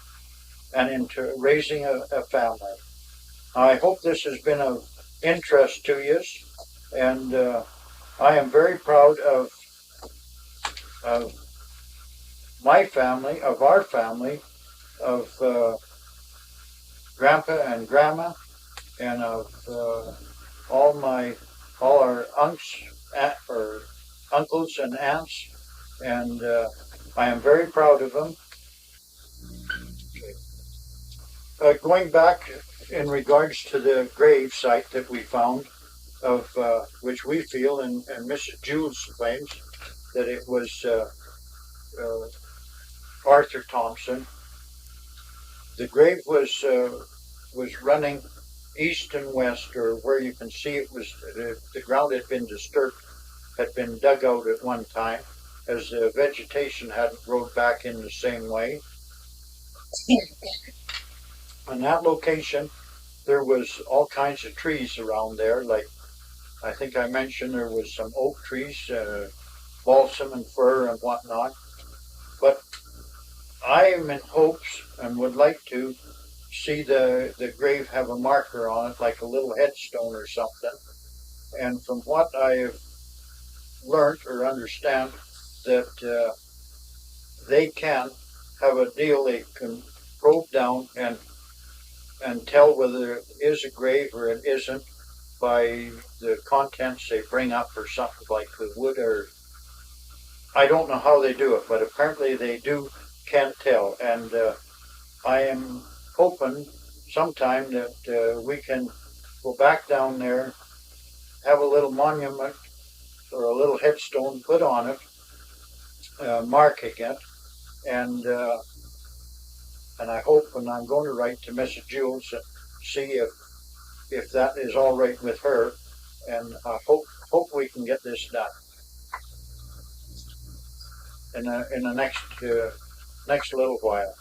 and into raising a family. I hope this has been of interest to you, and I am very proud of my family, of our family, of Grandpa and Grandma, and of all my all our or uncles and aunts, and I am very proud of them. Going back in regards to the grave site that we found, of which we feel, and Mrs. Jules claims that it was uh, Arthur Thompson. The grave was running east and west, or where you can see it was the ground had been disturbed, had been dug out at one time, as the vegetation hadn't grown back in the same way. On that location, there was all kinds of trees around there. Like I think I mentioned, there was some oak trees, balsam and fir and whatnot. But I am in hopes and would like to see the grave have a marker on it, like a little headstone or something. And from what I have learned or understand, that they can have a deal they can probe down and tell whether it is a grave or it isn't by the contents they bring up or something like the wood, or I don't know how they do it, but apparently they do can tell. And I am hoping sometime that we can go back down there, have a little monument or a little headstone put on it, marking it, and I hope, and I'm going to write to Mrs. Jules and see if that is all right with her, and I hope we can get this done in the next little while.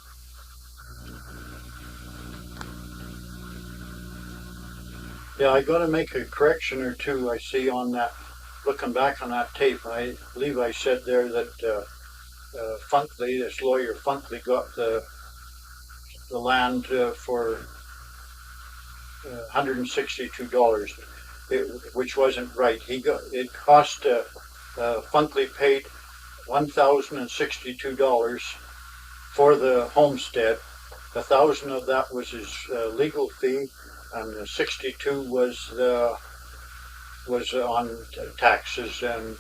Yeah, I got to make a correction or two. I see on that, looking back on that tape, I believe I said there that Funkley, this lawyer Funkley, got the land for $162, which wasn't right. He got it cost Funkley paid $1,062 for the homestead. 1,000 of that was his legal fee, and the 62 was on taxes and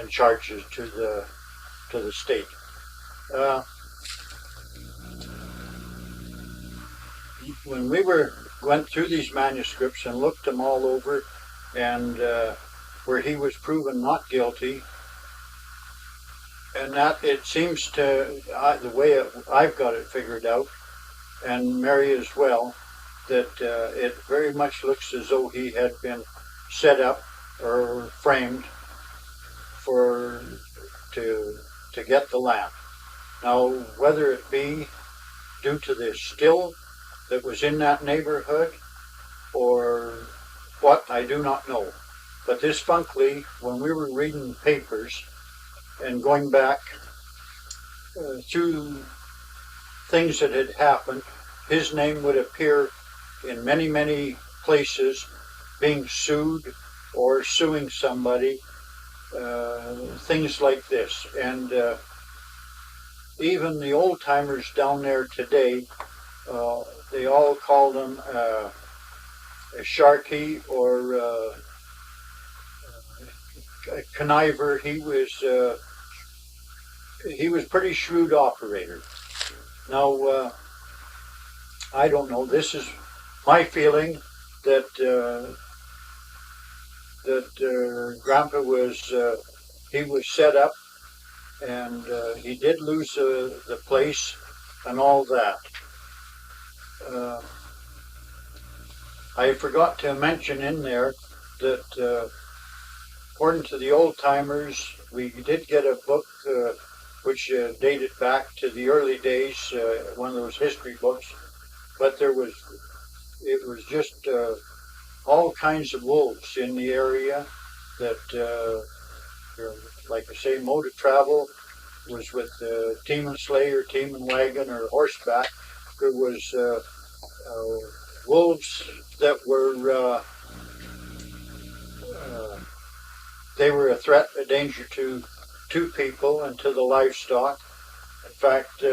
charges to the state. Uh, when we went through these manuscripts and looked them all over, and where he was proven not guilty, and that it seems to the way I've got it figured out, and Mary as well, that it very much looks as though he had been set up or framed for to get the land. Now, whether it be due to the still that was in that neighborhood or what, I do not know. But this Funkley, when we were reading papers and going back through things that had happened, his name would appear in many, many places being sued or suing somebody, things like this. And even the old timers down there today, they all called him a Sharky or a conniver. He was pretty shrewd operator. Now, I don't know. This is my feeling that Grandpa was he was set up, and he did lose the place and all that. Uh, I forgot to mention in there that according to the old timers, we did get a book which dated back to the early days, one of those history books, but it was just all kinds of wolves in the area that, like I say, mode of travel. was with team and sleigh or team and wagon or horseback. There was wolves that were they were a threat, a danger to people and to the livestock. In fact,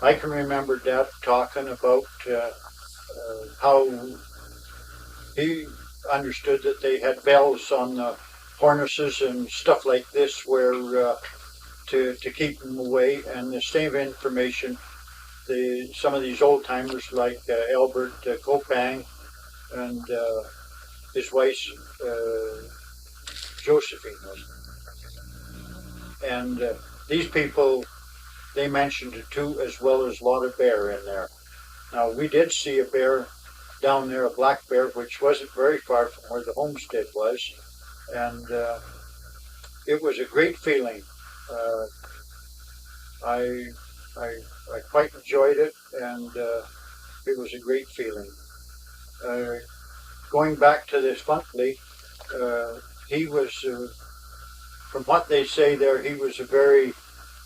I can remember Dad talking about how he understood that they had bells on the harnesses and stuff like this where to keep them away. And the same information, some of these old timers like Albert Copang and his wife Josephine was, and these people they mentioned it too, as well as a lot of bear in there. Now we did see a bear down there, a black bear, which wasn't very far from where the homestead was, and it was a great feeling. Uh, I, I I quite enjoyed it, and it was a great feeling. Uh, Going back to this Funkley, he was, from what they say there, he was a very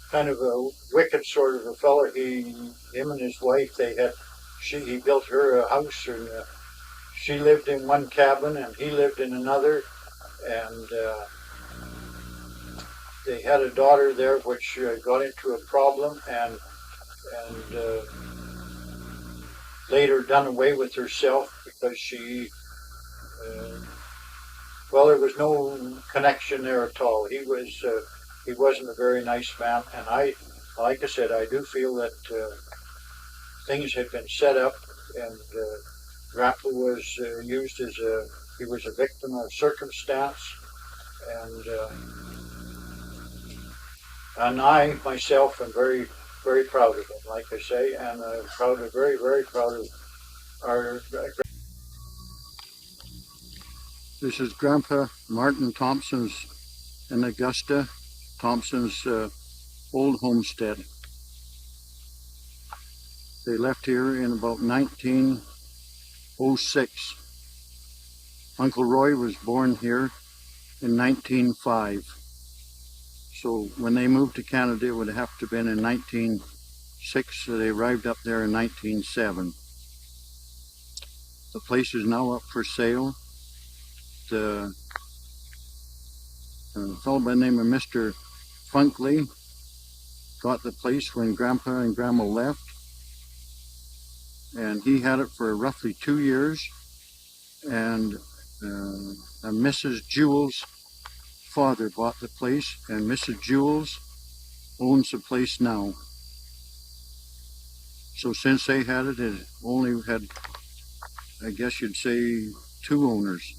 kind of a wicked sort of a fellow. Him and his wife, he built her a house, and she lived in one cabin, and he lived in another, and they had a daughter there, which got into a problem, and later done away with herself because uh, well, there was no connection there at all. He wasn't a very nice man, and like I said, I do feel that things had been set up, and Grapple was used as he was a victim of circumstance, and I myself am very proud of him, like I say, and very proud of our. This is Grandpa Martin Thompson's in Augusta, Thompson's old homestead. They left here in about 1906. Uncle Roy was born here in 1905. So when they moved to Canada, it would have to have been in 1906. So they arrived up there in 1907. The place is now up for sale. The fellow by the name of Mr. Funkley got the place when Grandpa and Grandma left, and he had it for roughly 2 years. And Mrs. Jewell's father bought the place, and Mrs. Jewell's owns the place now. So since they had it, it only had, I guess you'd say, 2 owners.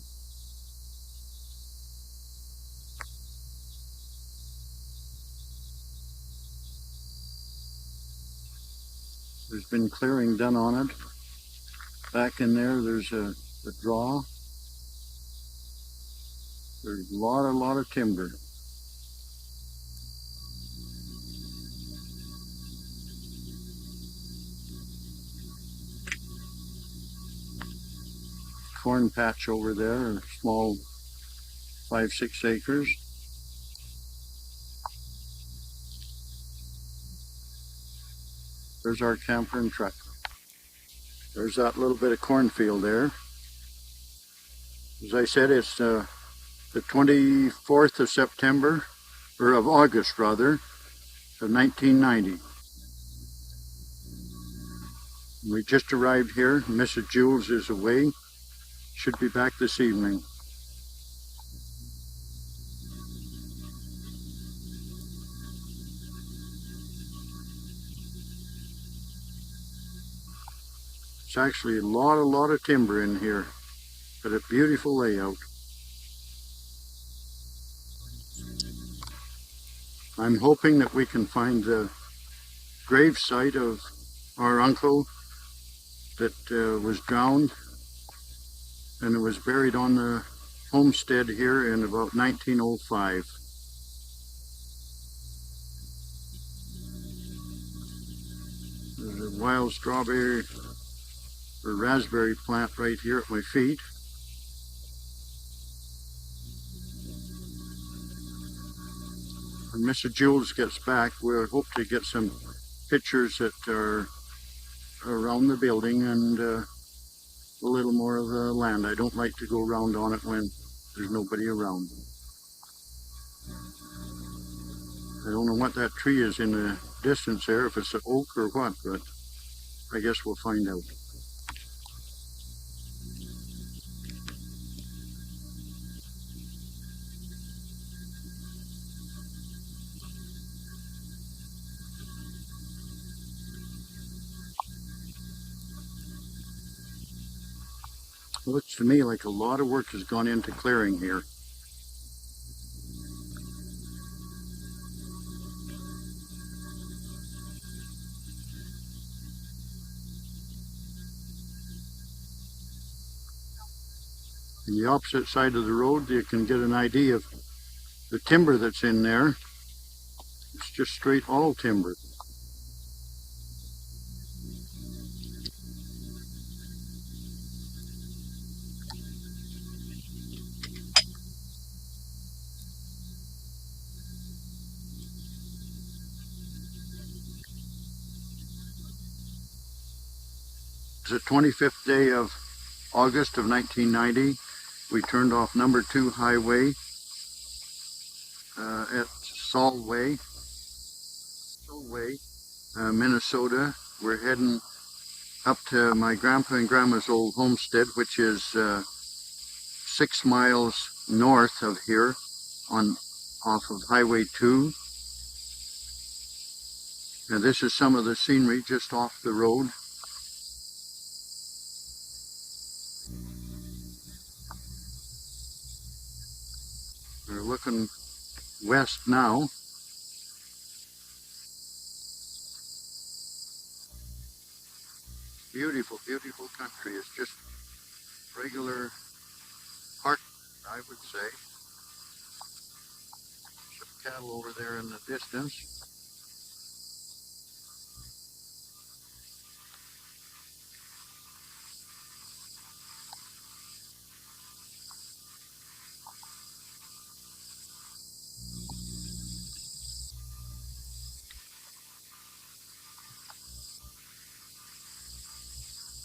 There's been clearing done on it. Back in there, there's a draw. There's a lot of timber. Corn patch over there, a small 5-6 acres. There's our camper and truck. There's that little bit of cornfield there. As I said, it's the 24th of September, or of August rather, of 1990. We just arrived here. Mrs. Jules is away. Should be back this evening. It's actually a lot of timber in here, but a beautiful layout. I'm hoping that we can find the grave site of our uncle that was drowned and was buried on the homestead here in about 1905. There's a wild strawberry or raspberry plant right here at my feet. when Mr. Jules gets back, we'll hope to get some pictures that are around the building and a little more of the land. I don't like to go around on it when there's nobody around. I don't know what that tree is in the distance there, if it's an oak or what, but I guess we'll find out. It looks to me like a lot of work has gone into clearing here. On the opposite side of the road, you can get an idea of the timber that's in there. It's just straight all timber. It's the 25th day of August of 1990. We turned off number 2 highway at Solway, Minnesota. We're heading up to my grandpa and grandma's old homestead, which is 6 miles north of here off of Highway 2. And this is some of the scenery just off the road. We're looking west now. Beautiful, beautiful country. It's just regular park, I would say. Some cattle over there in the distance.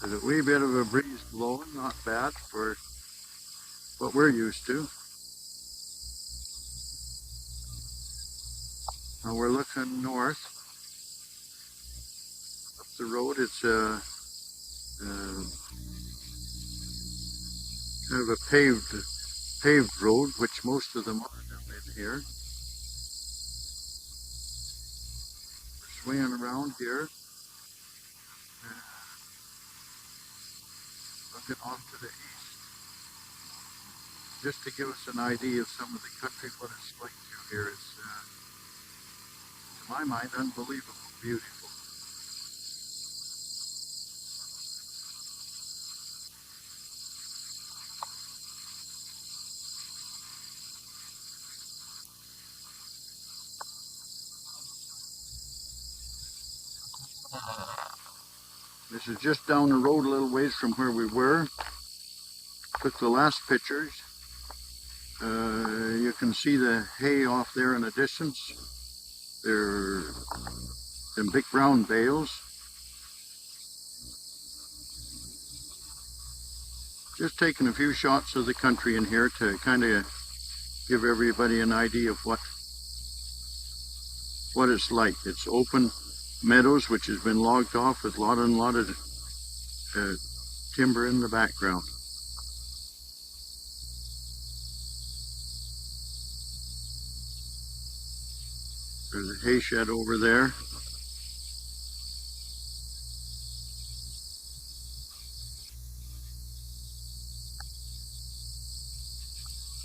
There's a wee bit of a breeze blowing, not bad for what we're used to. Now we're looking north up the road. It's a kind of a paved road, which most of them are down in here. We're swinging around here, looking off to the east, just to give us an idea of some of the country, what it's like through here. It's, to my mind, unbelievable beautiful. This is just down the road a little ways from where we were. Took the last pictures. You can see the hay off there in the distance. They're in big brown bales. Just taking a few shots of the country in here to kind of give everybody an idea of what it's like. It's open meadows, which has been logged off with a lot of timber in the background. There's a hay shed over there.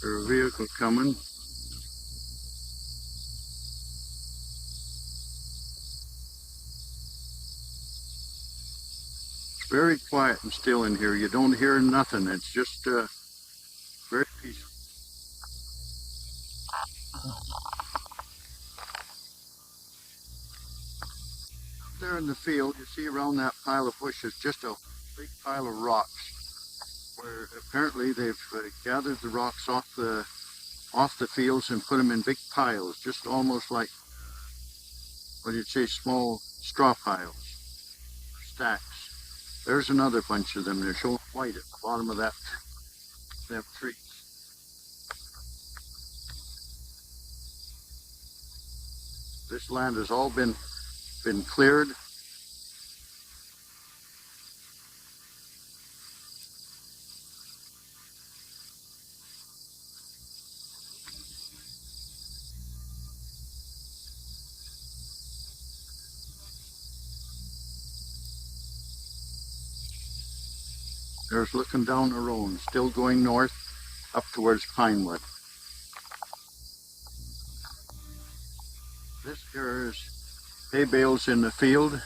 There's a vehicle coming. It's very quiet and still in here. You don't hear nothing. It's just very peaceful. There in the field, you see around that pile of bushes, just a big pile of rocks, where apparently they've gathered the rocks off the off the fields and put them in big piles, just almost like, what do you say, small straw piles, stacks. There's another bunch of them. They're showing white at the bottom of that tree. This land has all been cleared. There's looking down the road, still going north up towards Pinewood. This here is hay bales in the field.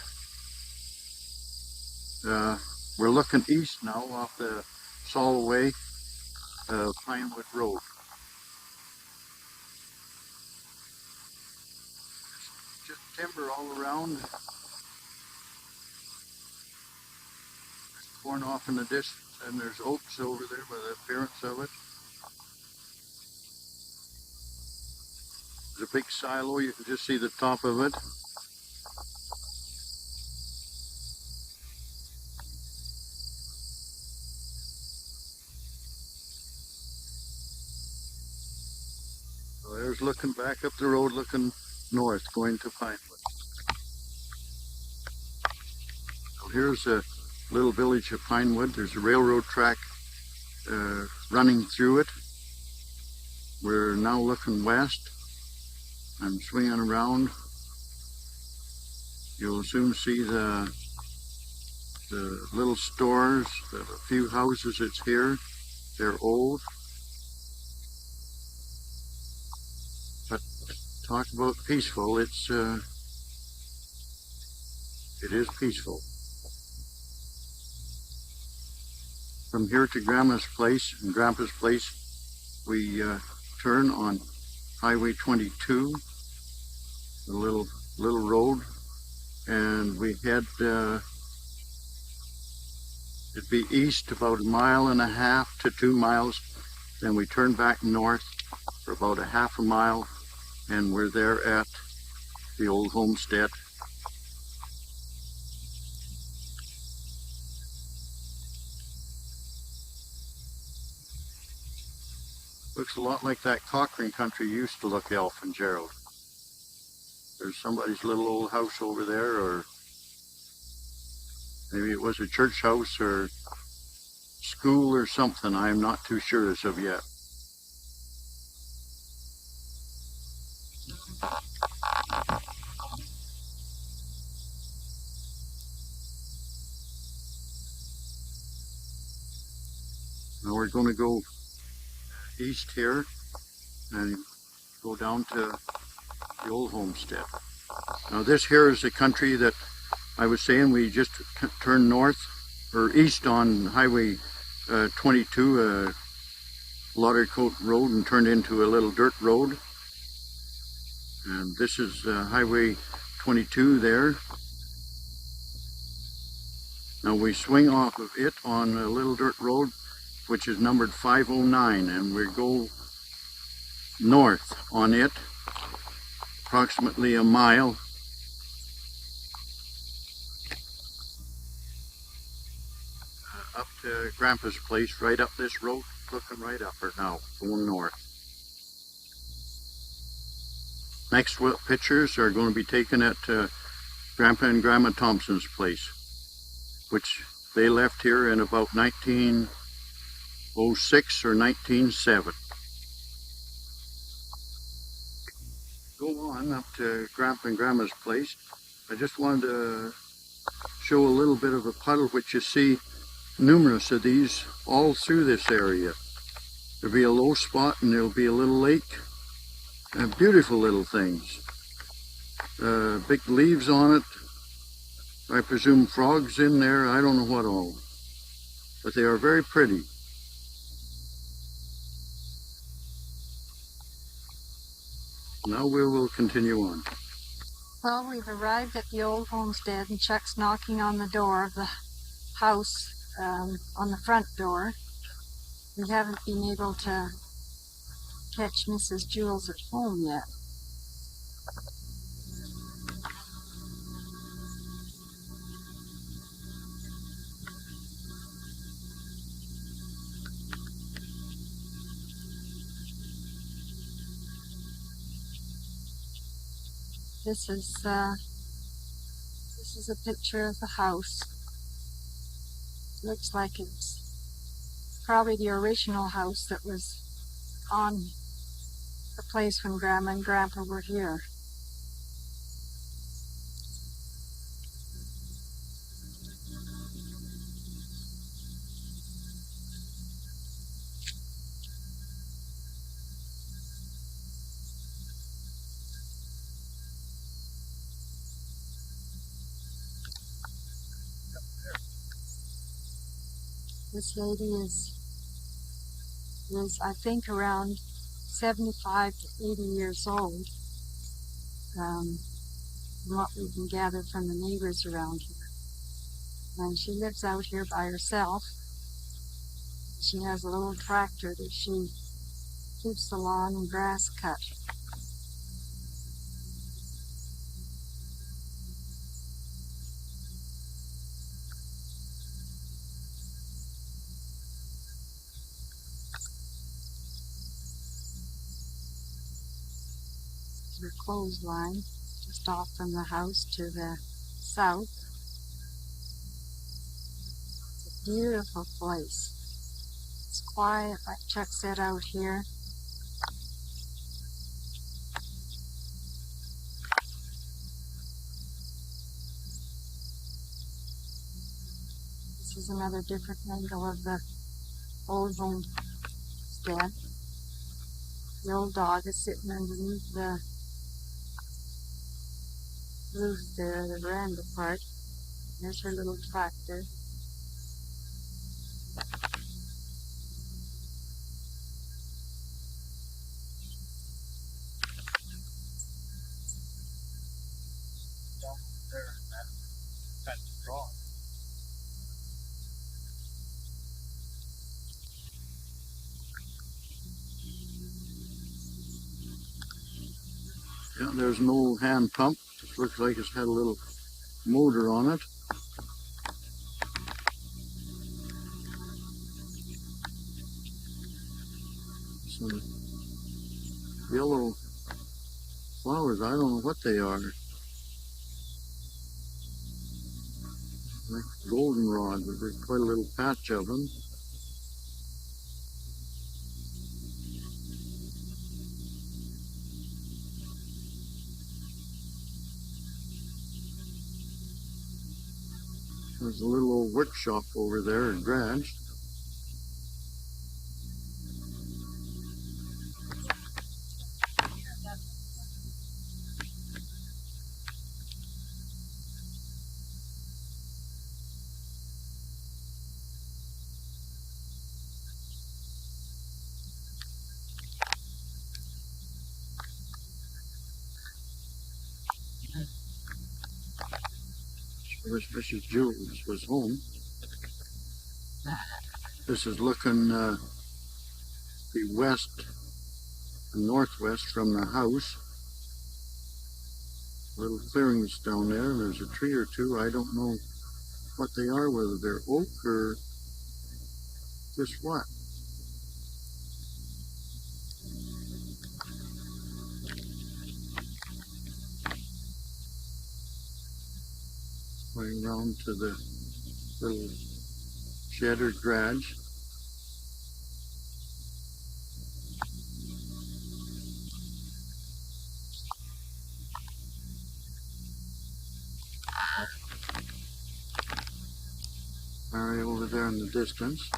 We're looking east now off the Solway Pinewood Road. Just timber all around. There's corn off in the distance, and there's oaks over there by the appearance of it. There's a big silo, you can just see the top of it. So there's looking back up the road, looking north, going to Pinewood. So here's a little village of Pinewood. There's a railroad track running through it. We're now looking west. I'm swinging around. You'll soon see the little stores, the few houses that's here. They're old. But talk about peaceful, it is peaceful. From here to Grandma's place and Grandpa's place, we turn on Highway 22, a little road, and we head, it'd be east about 1.5 to 2 miles. Then we turn back north for about a half a mile, and we're there at the old homestead. Looks a lot like that Cochrane country used to look, Elf and Gerald. There's somebody's little old house over there, or maybe it was a church house or school or something. I'm not too sure as of yet. Now we're going to go east here and go down to the old homestead. Now this here is the country that I was saying we just turned north or east on Highway 22, Laudercoat Road, and turned into a little dirt road. And this is Highway 22 there. Now we swing off of it on a little dirt road, which is numbered 509, and we go north on it, approximately a mile. Up to Grandpa's place, right up this road, looking right up her now, going north. Next pictures are going to be taken at Grandpa and Grandma Thompson's place, which they left here in about 1906 or 1907. Go on up to Grandpa and Grandma's place. I just wanted to show a little bit of a puddle, which you see numerous of these all through this area. There'll be a low spot and there'll be a little lake. Beautiful little things. Big leaves on it. I presume frogs in there. I don't know what all. But they are very pretty. Now we will continue on. Well, we've arrived at the old homestead, and Chuck's knocking on the door of the house, on the front door. We haven't been able to catch Mrs. Jules at home yet. This is a picture of the house. Looks like it's probably the original house that was on the place when Grandma and Grandpa were here. This lady is I think around 75 to 80 years old, from what we can gather from the neighbors around here. And she lives out here by herself. She has a little tractor that she keeps the lawn and grass cut. Her clothesline just off from the house to the south. It's a beautiful place. It's quiet, like Chuck said, out here. This is another different angle of the old homestead. The old dog is sitting underneath the roof there, the veranda part. There's her little tractor. Down there in that fence draw. Yeah, there's an old hand pump. Just looks like it's had a little motor on it. Some yellow flowers. I don't know what they are. Like goldenrod, but there's quite a little patch of them. There's a little old workshop over there, a garage. Wish Mrs. Jules was home. This is looking the west and northwest from the house. Little clearings down there. There's a tree or two. I don't know what they are, whether they're oak or just what. Going around to the little shed or garage. Area over there in the distance.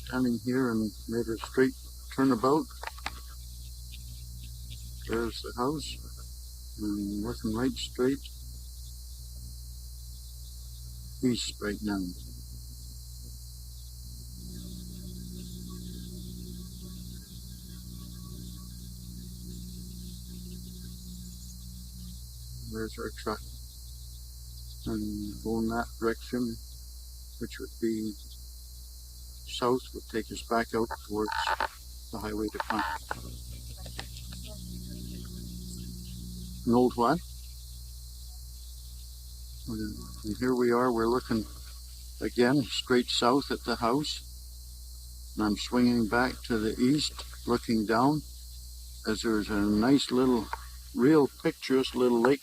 Standing here and made a straight turnabout. There's the house, and looking right straight east right now. There's our truck. And going that direction, which would be south, would take us back out towards the highway to Pine. An old what? And here we are, we're looking again straight south at the house. And I'm swinging back to the east, looking down, as there's a nice little, real picturesque little lake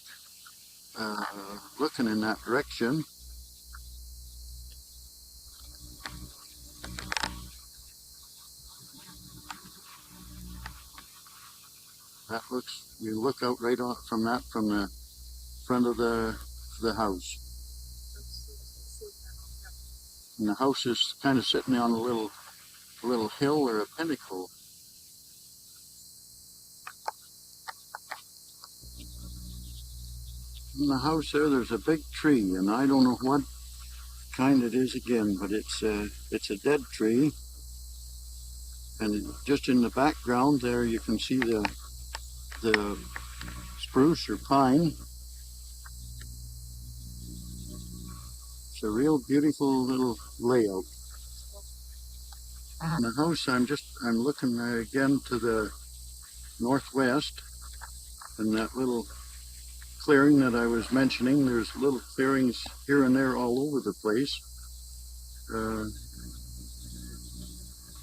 looking in that direction. That looks, you look out right on from that, from the front of the house. And the house is kind of sitting on a little hill or a pinnacle. In the house there's a big tree, and I don't know what kind it is again, but it's a dead tree. And just in the background there, you can see the spruce or pine. It's a real beautiful little layout. In the house, I'm looking again to the northwest, and that little clearing that I was mentioning. There's little clearings here and there all over the place. To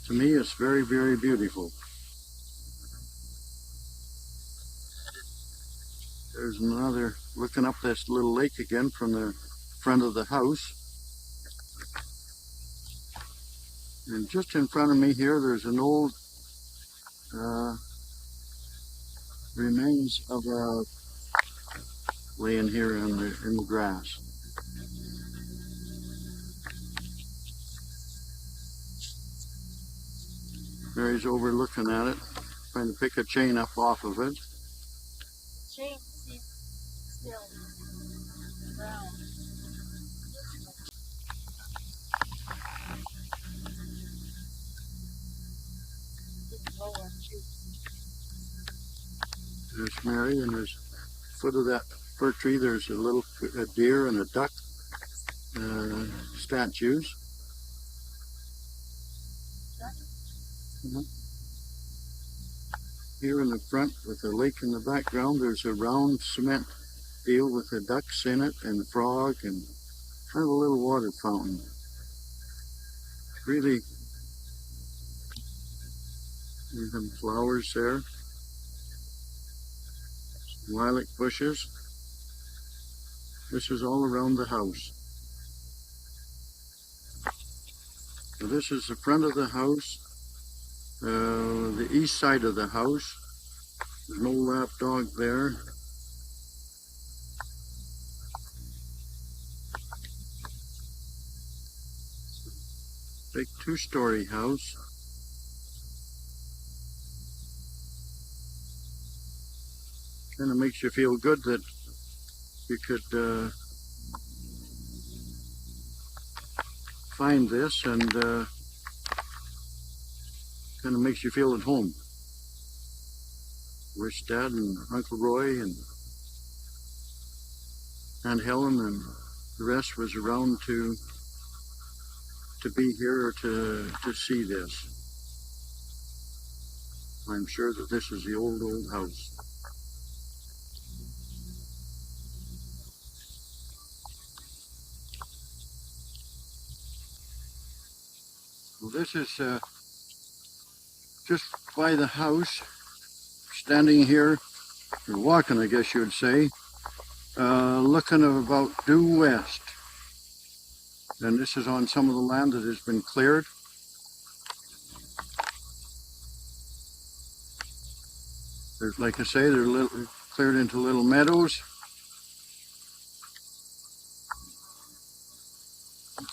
me, it's very, very beautiful. There's another, looking up this little lake again from the front of the house. And just in front of me here, there's an old remains of a laying here in the grass. Mary's over looking at it, trying to pick a chain up off of it. Chain seems still brown. There's Mary, and there's foot of that fir tree. There's a deer and a duck statues. Here in the front, with the lake in the background, there's a round cement deal with the ducks in it and the frog and kind of a little water fountain. Really, there's some flowers there, some lilac bushes. This is all around the house. So this is the front of the house, the east side of the house. There's an old lap dog there. Big two-story house. Kind of makes you feel good that you could find this, and kind of makes you feel at home. Wish Dad and Uncle Roy and Aunt Helen and the rest was around to be here or to see this. I'm sure that this is the old house. Well, this is just by the house, standing here, or walking I guess you would say, looking about due west. And this is on some of the land that has been cleared. There's, like I say, they're cleared into little meadows.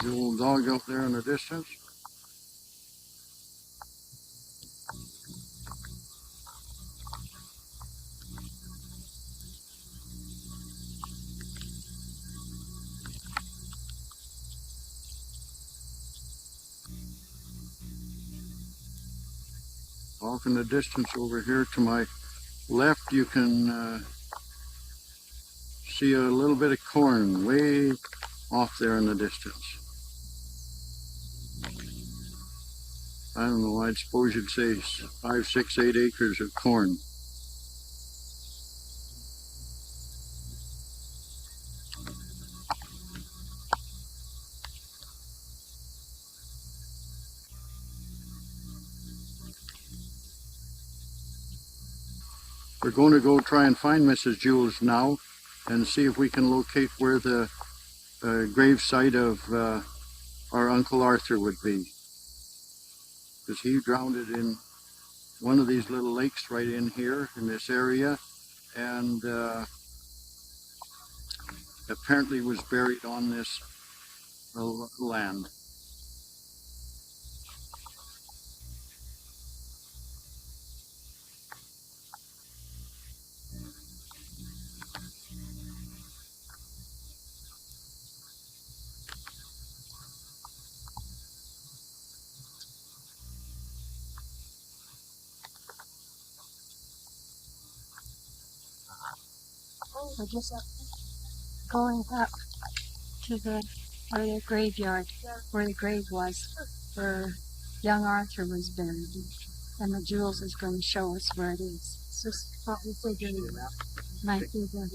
The old dog out there in the distance. Off in the distance over here to my left, you can See a little bit of corn way off there in the distance. I don't know, I'd suppose you'd say 5, 6, 8 acres of corn. We're going to go try and find Mrs. Jules now and see if we can locate where the gravesite of our Uncle Arthur would be. Because he drowned it in one of these little lakes right in here in this area, and apparently was buried on this land. We're just going up to the graveyard where the grave was, where young Arthur was buried. And the Jules is going to show us where it is. It's just what we figured might be the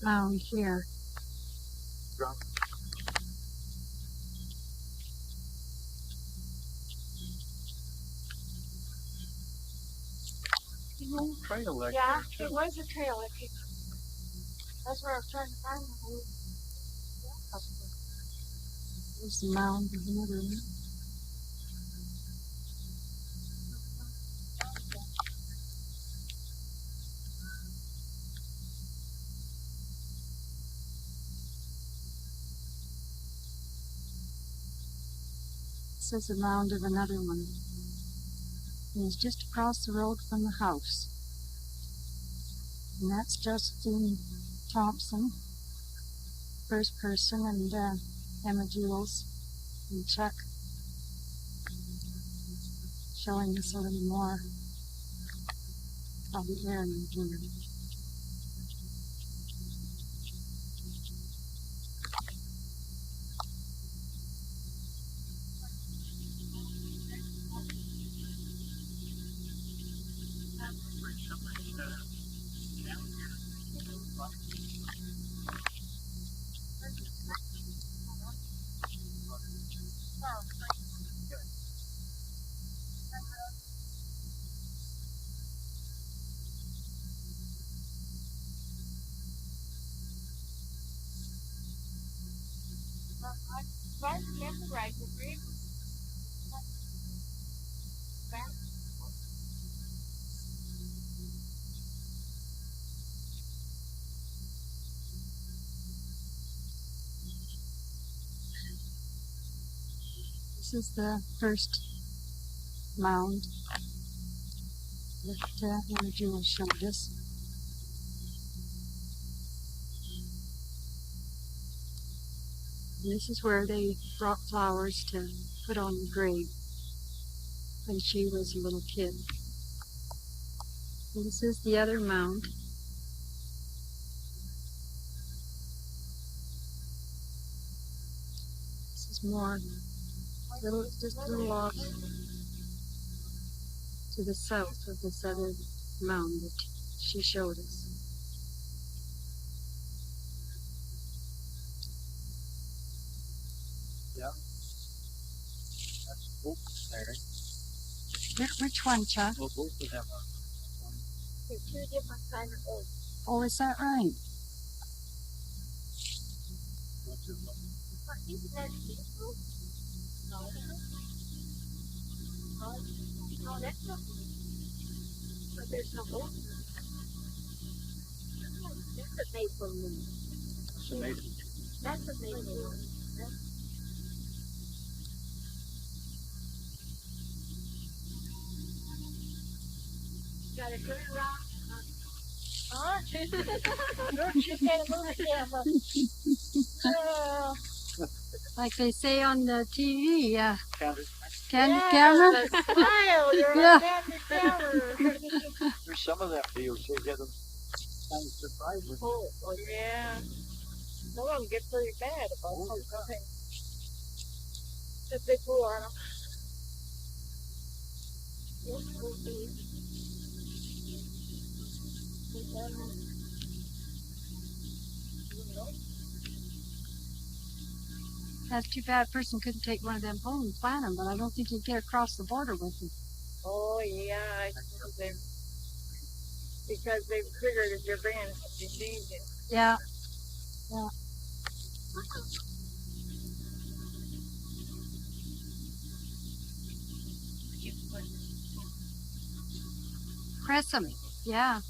mound here. Yeah, it was a trail. That's where I was trying to find the There's the mound of another one. This is the mound of another one. And it's just across the road from the house. And that's Justine Thompson, first person, and Emma Jules and Chuck showing us a little more of the area here. This is the first mound that Emma Jules showed us. And this is where they brought flowers to put on the grave when she was a little kid. And this is the other mound. This is more, just a little off to the south of this other mound that she showed us. Yeah. That's both there. Which one, Chuck? Well, both of them are. They're two different kinds of oak. Oh, is that right? Isn't that beautiful? No. No, that's not. But there's no oak. That's a maple leaf. That's amazing. That's a maple leaf. Gotta turn around. Huh? You can't move the camera. Like they say on the TV, Candid camera. Smile, you're Yeah. on candid camera. There's some of them deals. They get them kind of surprising. Oh, yeah. Some of them get pretty bad about something that they pull on them. Yes, will be. That's too bad. A person couldn't take one of them home and plant them, but I don't think you'd get across the border with them. Oh, yeah, I suppose they, because they figured if you're bringing some disease in. Yeah. Yeah. Press them. Yeah.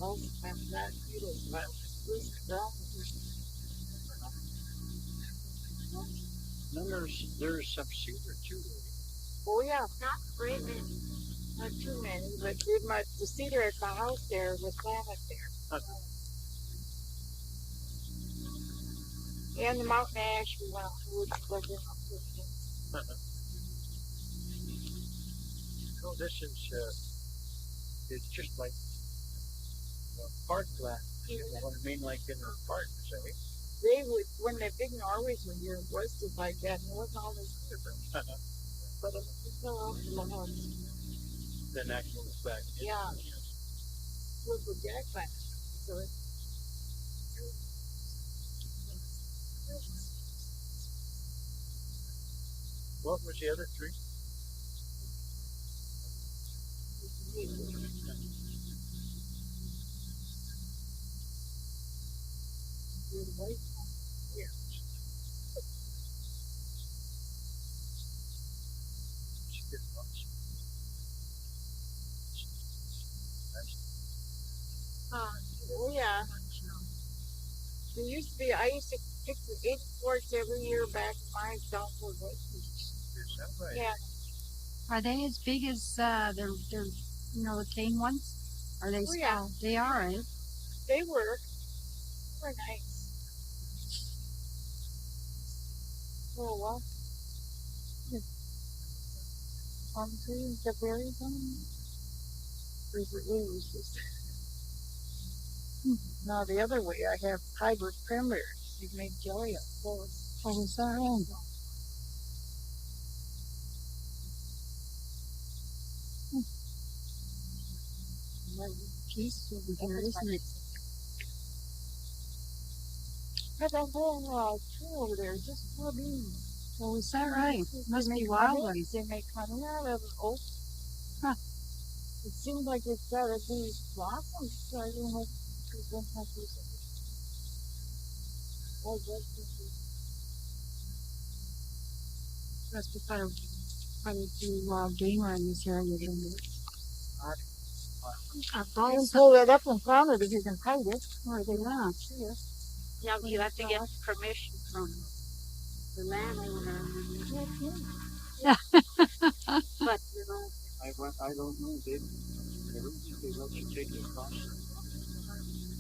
Most of that beetles, but this brown. Then there's some cedar too. Oh, yeah, not very many. Not too many, but the cedar at the house there was planted there. And the mountain ash we went out to woods was in the Oh, this is it's just like park land. You know what I mean? Like in the park, say. They would, when the big Norways were here, it was just like that, and it wasn't always different. But it was so logs. The actual fact. Yeah. It was with jackpot. So it, What was the other tree? oh yeah. There used to be, I used to pick the 84s every year back in my adulthood. Is that right? Yeah. Are they as big as they're the tame ones? Are they small? Yeah. They are, eh? They were. They were nice. Oh, well. Palm trees, the berries on them. There's the leaves. Now the other way, I have hybrid cranberries. You make jelly of those. Oh, is that right? Peaceful here, isn't it? But that whole tree over there is just full of beans. Oh, is that right? Must be honey. wildlife. They make honey out of oak. Huh. It seems like it's got to be blossoms. So I don't know if it's going to have these. Oh, Must be quite a few wild game around this area. I'll pull that up and found it if you can find it. Or they are. Yeah, you have to get permission from the landowner. But I don't know. They let you take it across.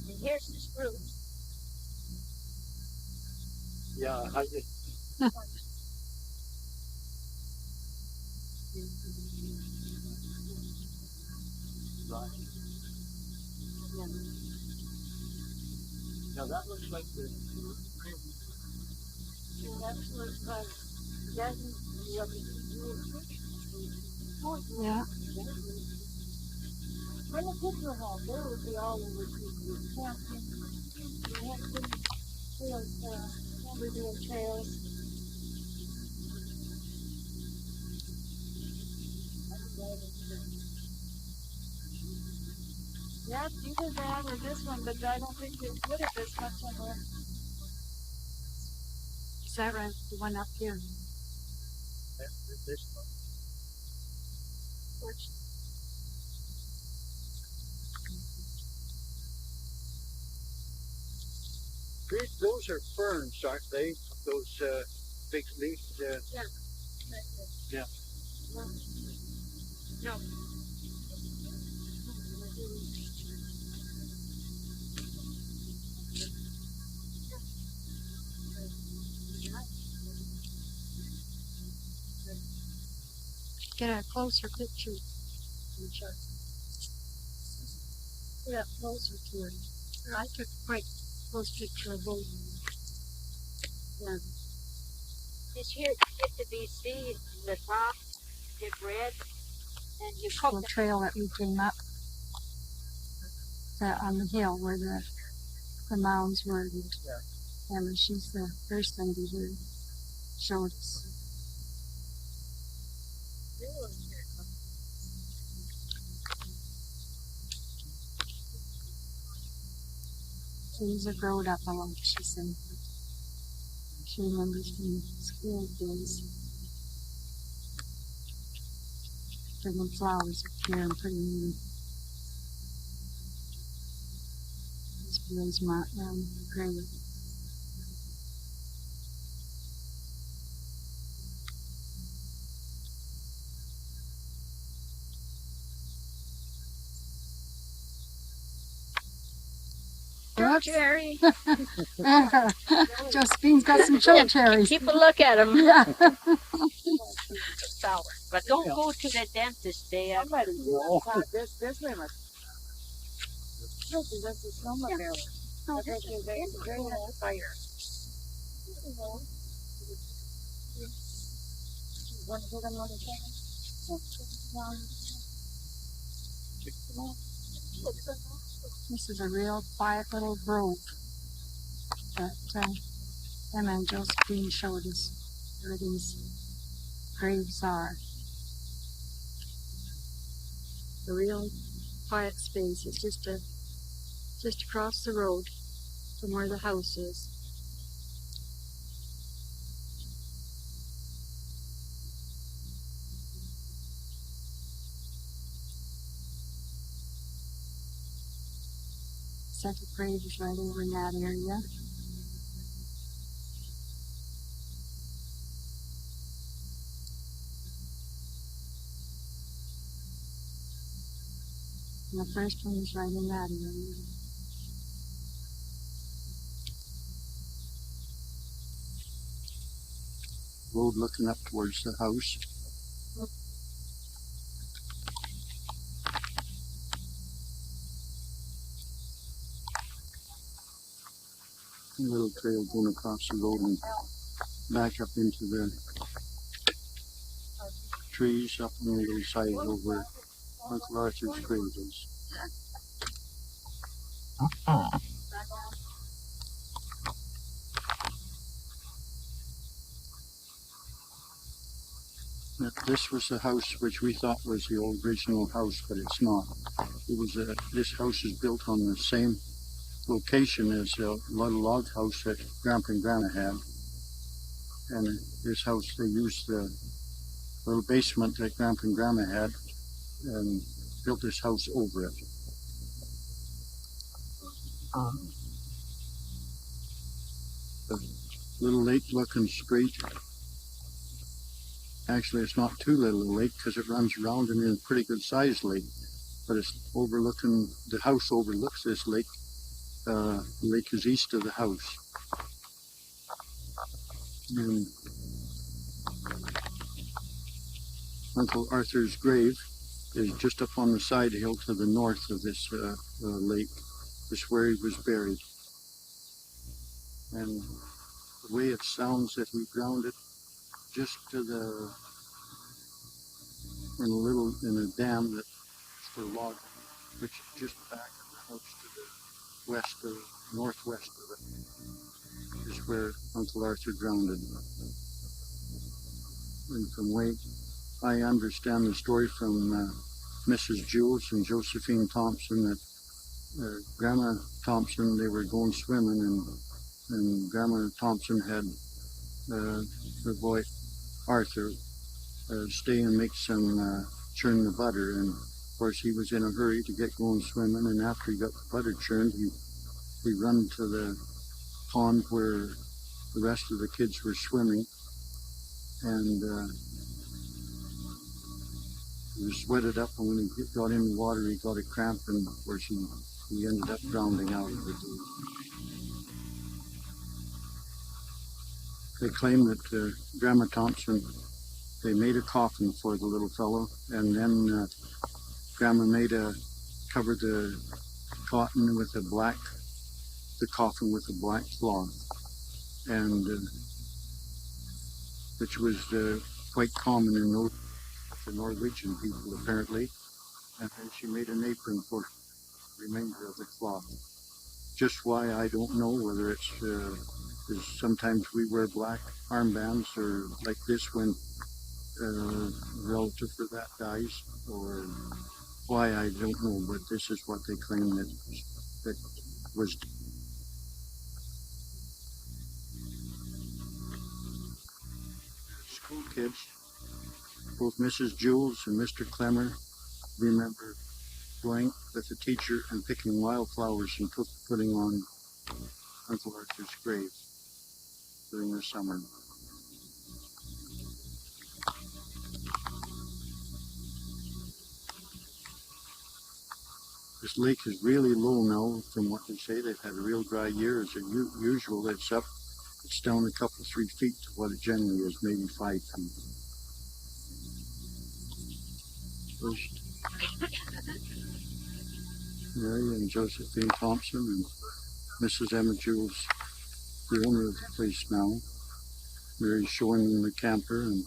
and here's the spruce. Yeah, I just. Right. Now that looks like the. That's what Yeah. when the kids were home, they would be all over people. Camping, we're doing trails. Yeah, either that or this one, but I don't think they put it this much on there. Is that right? The one up here. This one. Which, Those are ferns, aren't they? Those big leaves. yeah. Yeah. No. get a closer picture. Get up closer to it. I took a quite close picture of both. Yeah. This here get to be see the top get red and you cook The trail that we came up on the hill where the mounds were. And she's the first lady who showed us. Things are growing up a lot, she said. She remembers from school days. Bringing flowers up here and putting in this boy's grave. cherry. Josephine's got some choke cherries. Keep a look at them. Yeah. Sour. But don't go to the dentist day. I'm ready. This way, my. This is snowmobile. No, this is very nice fire. Want to go down on the second? This is a real quiet little grove that Emma and Josephine showed us where these graves are. A real quiet space. It's just across the road from where the house is. Second grave is right over in that area. And the first one is right in that area. Road looking up towards the house. A little trail going across the road and back up into the trees up on the little side over Uncle Arthur's grave is. This was the house which we thought was the original house, but it's not. It was this house is built on the same location as a little log house that Grandpa and Grandma had. And this house, they used the little basement that Grandpa and Grandma had and built this house over it. The little lake looking straight. Actually, it's not too little a lake because it runs around and is a pretty good sized lake. But it's overlooking, the house overlooks this lake. The lake is east of the house. And Uncle Arthur's grave is just up on the side hill to the north of this lake. This is where he was buried. And the way it sounds that we ground it just to the, in a dam that's for log, which is just back of the house to the west of, northwest of it, is where Uncle Arthur drowned. And from way I understand the story from Mrs. Jules and Josephine Thompson that Grandma Thompson, they were going swimming and Grandma Thompson had her boy Arthur stay and make some churn the butter, and of course he was in a hurry to get going swimming, and after he got the butter churned he run to the pond where the rest of the kids were swimming, and he was sweated up, and when he got in the water he got a cramp, and of course he ended up drowning out of it. They claim that Grandma Thompson they made a coffin for the little fellow, and then Grandma covered the cotton with the coffin with a black cloth, and which was quite common in those for Norwegian people apparently. And then she made an apron for the remainder of the cloth. Just why, I don't know, whether it's because sometimes we wear black armbands or like this when a relative for that dies, or why, I don't know, but this is what they claim that was. School kids, both Mrs. Jules and Mr. Clemmer, remember going with the teacher and picking wildflowers and putting on Uncle Arthur's grave during the summer. This lake is really low now, from what they say. They've had a real dry year. As usual, it's down a couple, 3 feet to what it generally is, maybe 5 feet. First, Mary and Josephine Thompson and Mrs. Emma Jules, the owner of the place now. Mary's showing them the camper, and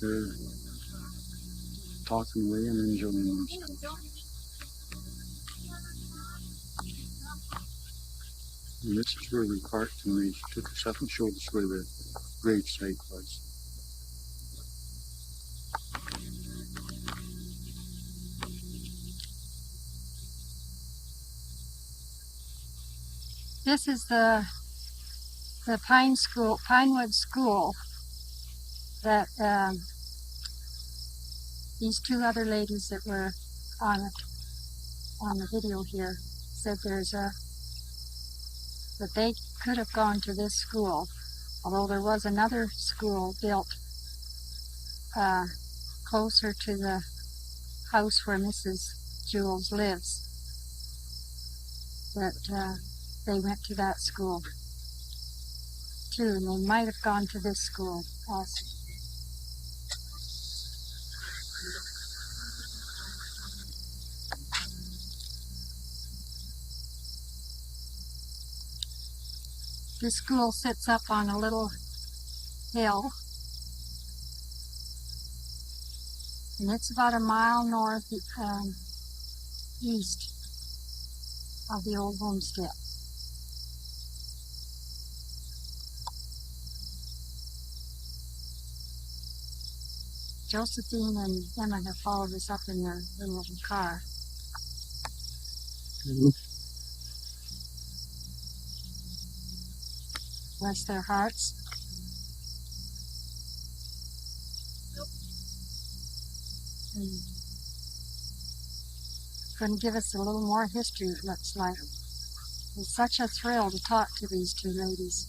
they're talking away and enjoying themselves. And this is where we parked, and they took us up and showed us where the grave site was. This is the Pinewood School that these two other ladies that were on the video here said that they could have gone to this school, although there was another school built closer to the house where Mrs. Jules lives, that they went to that school too, and they might have gone to this school also. This school sits up on a little hill, and it's about a mile east of the old homestead. Josephine and Emma have followed us up in their little car. Bless their hearts. And going to give us a little more history, it looks like. It's such a thrill to talk to these two ladies.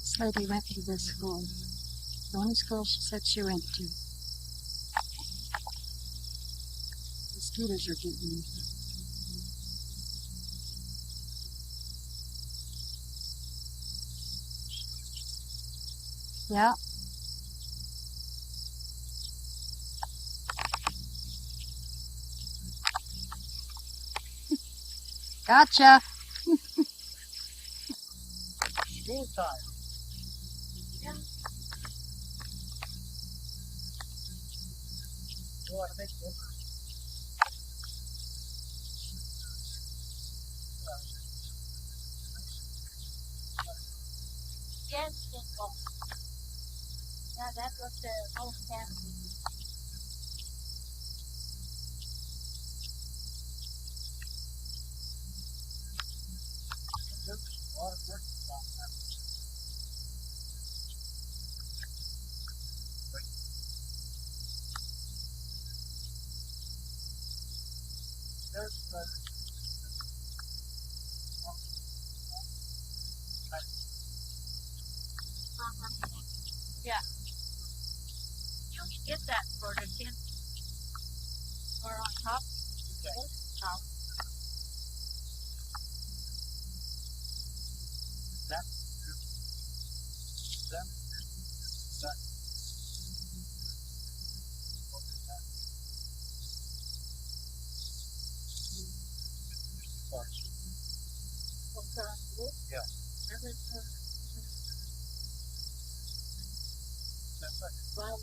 This lady went to this school. The only school she said she went to. Mosquitoes are getting me. Yeah. Gotcha. School time. Yeah. Oh, I think so. Yes, yeah, that was the old family. Yeah. Get that for the tin or on top. Yeah. Well,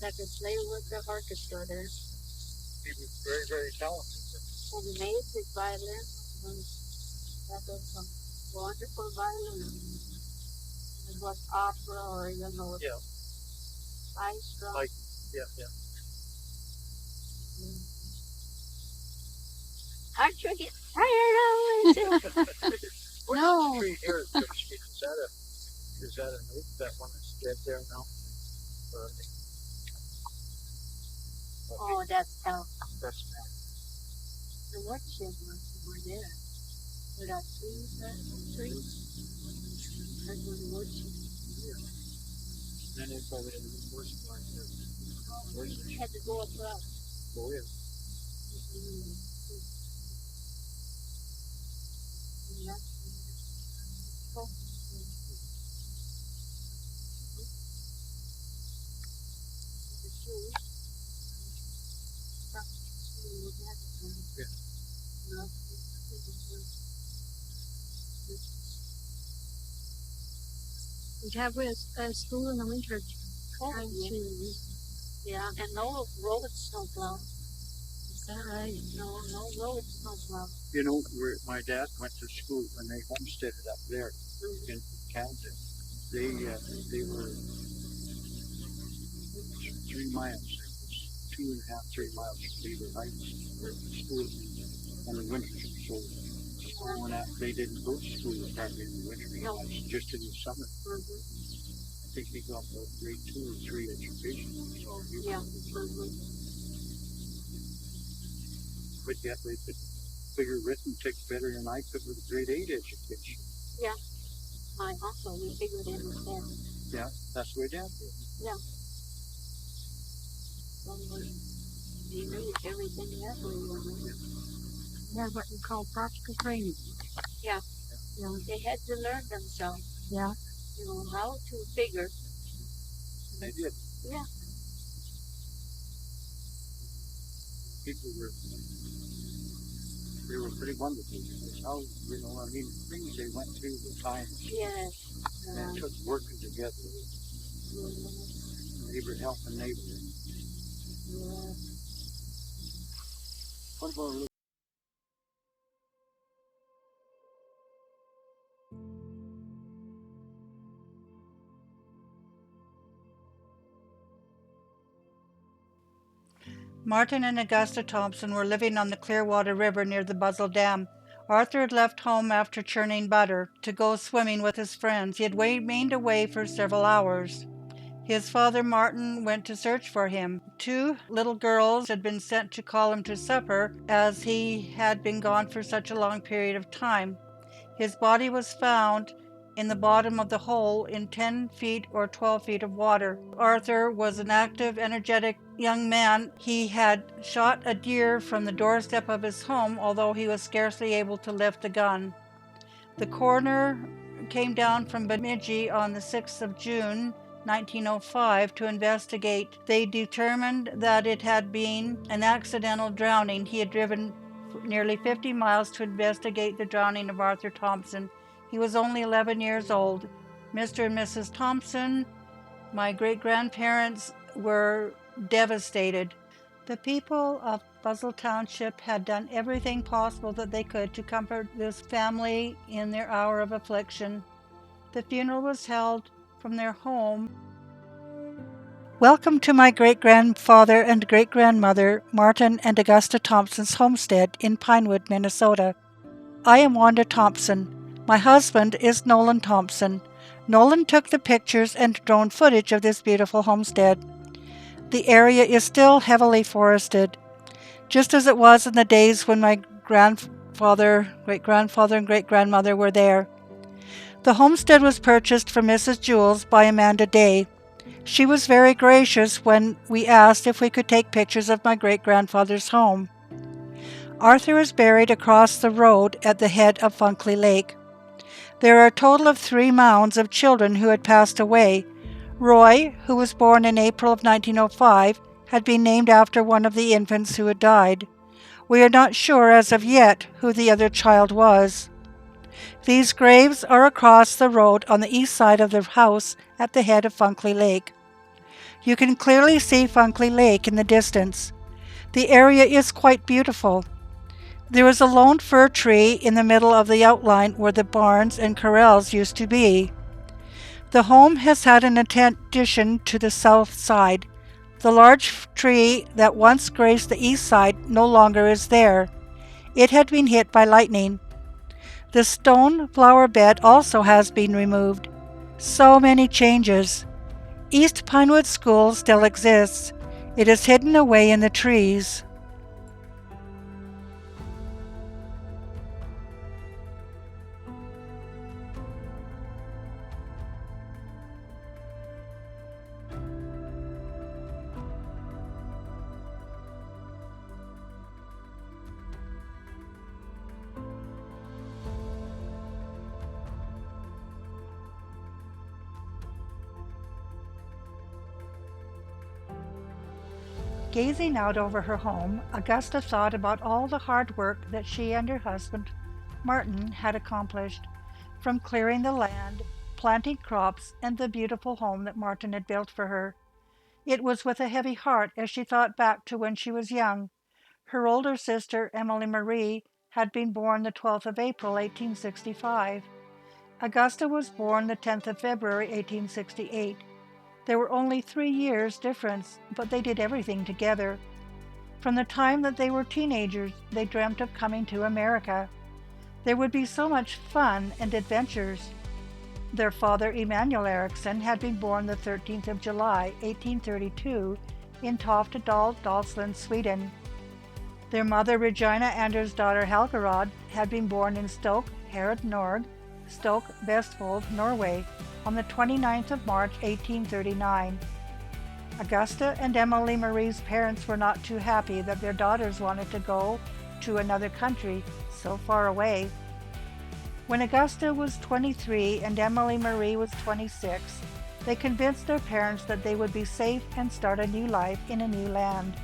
that could play with the orchestra there. He was very, very talented. And amazing violin. That was some wonderful violin. It was opera or, Yeah. high strung. Like, yeah. Aren't you getting tired of it? What's No. the tree here, so to speak? Is that an oak, that one that's dead there now? Or Oh, that's how that's now. the woodshed were there. Were that trees? That was the woodshed. Then they probably had a horse barn there. We had to go across. Oh, yeah. Yeah. Oh. We have a school in the winter. Oh, yeah, and no road snowplow. Is that right? No road snowplow. You know, where my dad went to school when they homesteaded up there in Canada. They were 3 miles. It was 2.5, 3 miles from Beaver Heights school in the winter. So when they didn't go to school probably in the winter, No. just in the summer. I think he got about grade 2 or 3 education. So Yeah. But yet they could figure arithmetic better than I could with a grade 8 education. Yeah. My uncle, we figured it was there. Yeah, that's what Dad did. Yeah. They knew everything that we were doing. That's what we call practical training. Yeah. Yeah. They had to learn themselves. Yeah. How to figure. They did. Yeah. People they were pretty wonderful. How, things they went through the time. Yes. And it took working together. Neighbor helping neighbor. Yeah. What about Martin and Augusta Thompson were living on the Clearwater River near the Buzzell Dam. Arthur had left home after churning butter to go swimming with his friends. He had remained away for several hours. His father, Martin, went to search for him. 2 little girls had been sent to call him to supper, as he had been gone for such a long period of time. His body was found in the bottom of the hole in 10 feet or 12 feet of water. Arthur was an active, energetic young man. He had shot a deer from the doorstep of his home, although he was scarcely able to lift the gun. The coroner came down from Bemidji on the 6th of June, 1905 to investigate. They determined that it had been an accidental drowning. He had driven nearly 50 miles to investigate the drowning of Arthur Thompson. He was only 11 years old. Mr. and Mrs. Thompson, my great-grandparents, were devastated. The people of Buzzell Township had done everything possible that they could to comfort this family in their hour of affliction. The funeral was held from their home. Welcome to my great-grandfather and great-grandmother, Martin and Augusta Thompson's homestead in Pinewood, Minnesota. I am Wanda Thompson. My husband is Nolan Thompson. Nolan took the pictures and drone footage of this beautiful homestead. The area is still heavily forested, just as it was in the days when my grandfather great-grandfather, and great-grandmother were there. The homestead was purchased for Mrs. Jules by Amanda Day. She was very gracious when we asked if we could take pictures of my great-grandfather's home. Arthur is buried across the road at the head of Funkley Lake. There are a total of 3 mounds of children who had passed away. Roy, who was born in April of 1905, had been named after one of the infants who had died. We are not sure as of yet who the other child was. These graves are across the road on the east side of the house at the head of Funkley Lake. You can clearly see Funkley Lake in the distance. The area is quite beautiful. There is a lone fir tree in the middle of the outline where the barns and corrals used to be. The home has had an addition to the south side. The large tree that once graced the east side no longer is there. It had been hit by lightning. The stone flower bed also has been removed. So many changes. East Pinewood School still exists. It is hidden away in the trees. Gazing out over her home, Augusta thought about all the hard work that she and her husband, Martin, had accomplished, from clearing the land, planting crops, and the beautiful home that Martin had built for her. It was with a heavy heart as she thought back to when she was young. Her older sister, Emily Marie, had been born the 12th of April, 1865. Augusta was born the 10th of February, 1868. There were only 3 years difference, but they did everything together. From the time that they were teenagers, they dreamt of coming to America. There would be so much fun and adventures. Their father, Emanuel Eriksson, had been born the 13th of July, 1832, in Toftedal, Dalsland, Sweden. Their mother, Regina, and her daughter, Helgerod, had been born in Stoke, Herod Norg, Stoke, Vestfold, Norway, on the 29th of March, 1839. Augusta and Emily Marie's parents were not too happy that their daughters wanted to go to another country so far away. When Augusta was 23 and Emily Marie was 26, they convinced their parents that they would be safe and start a new life in a new land.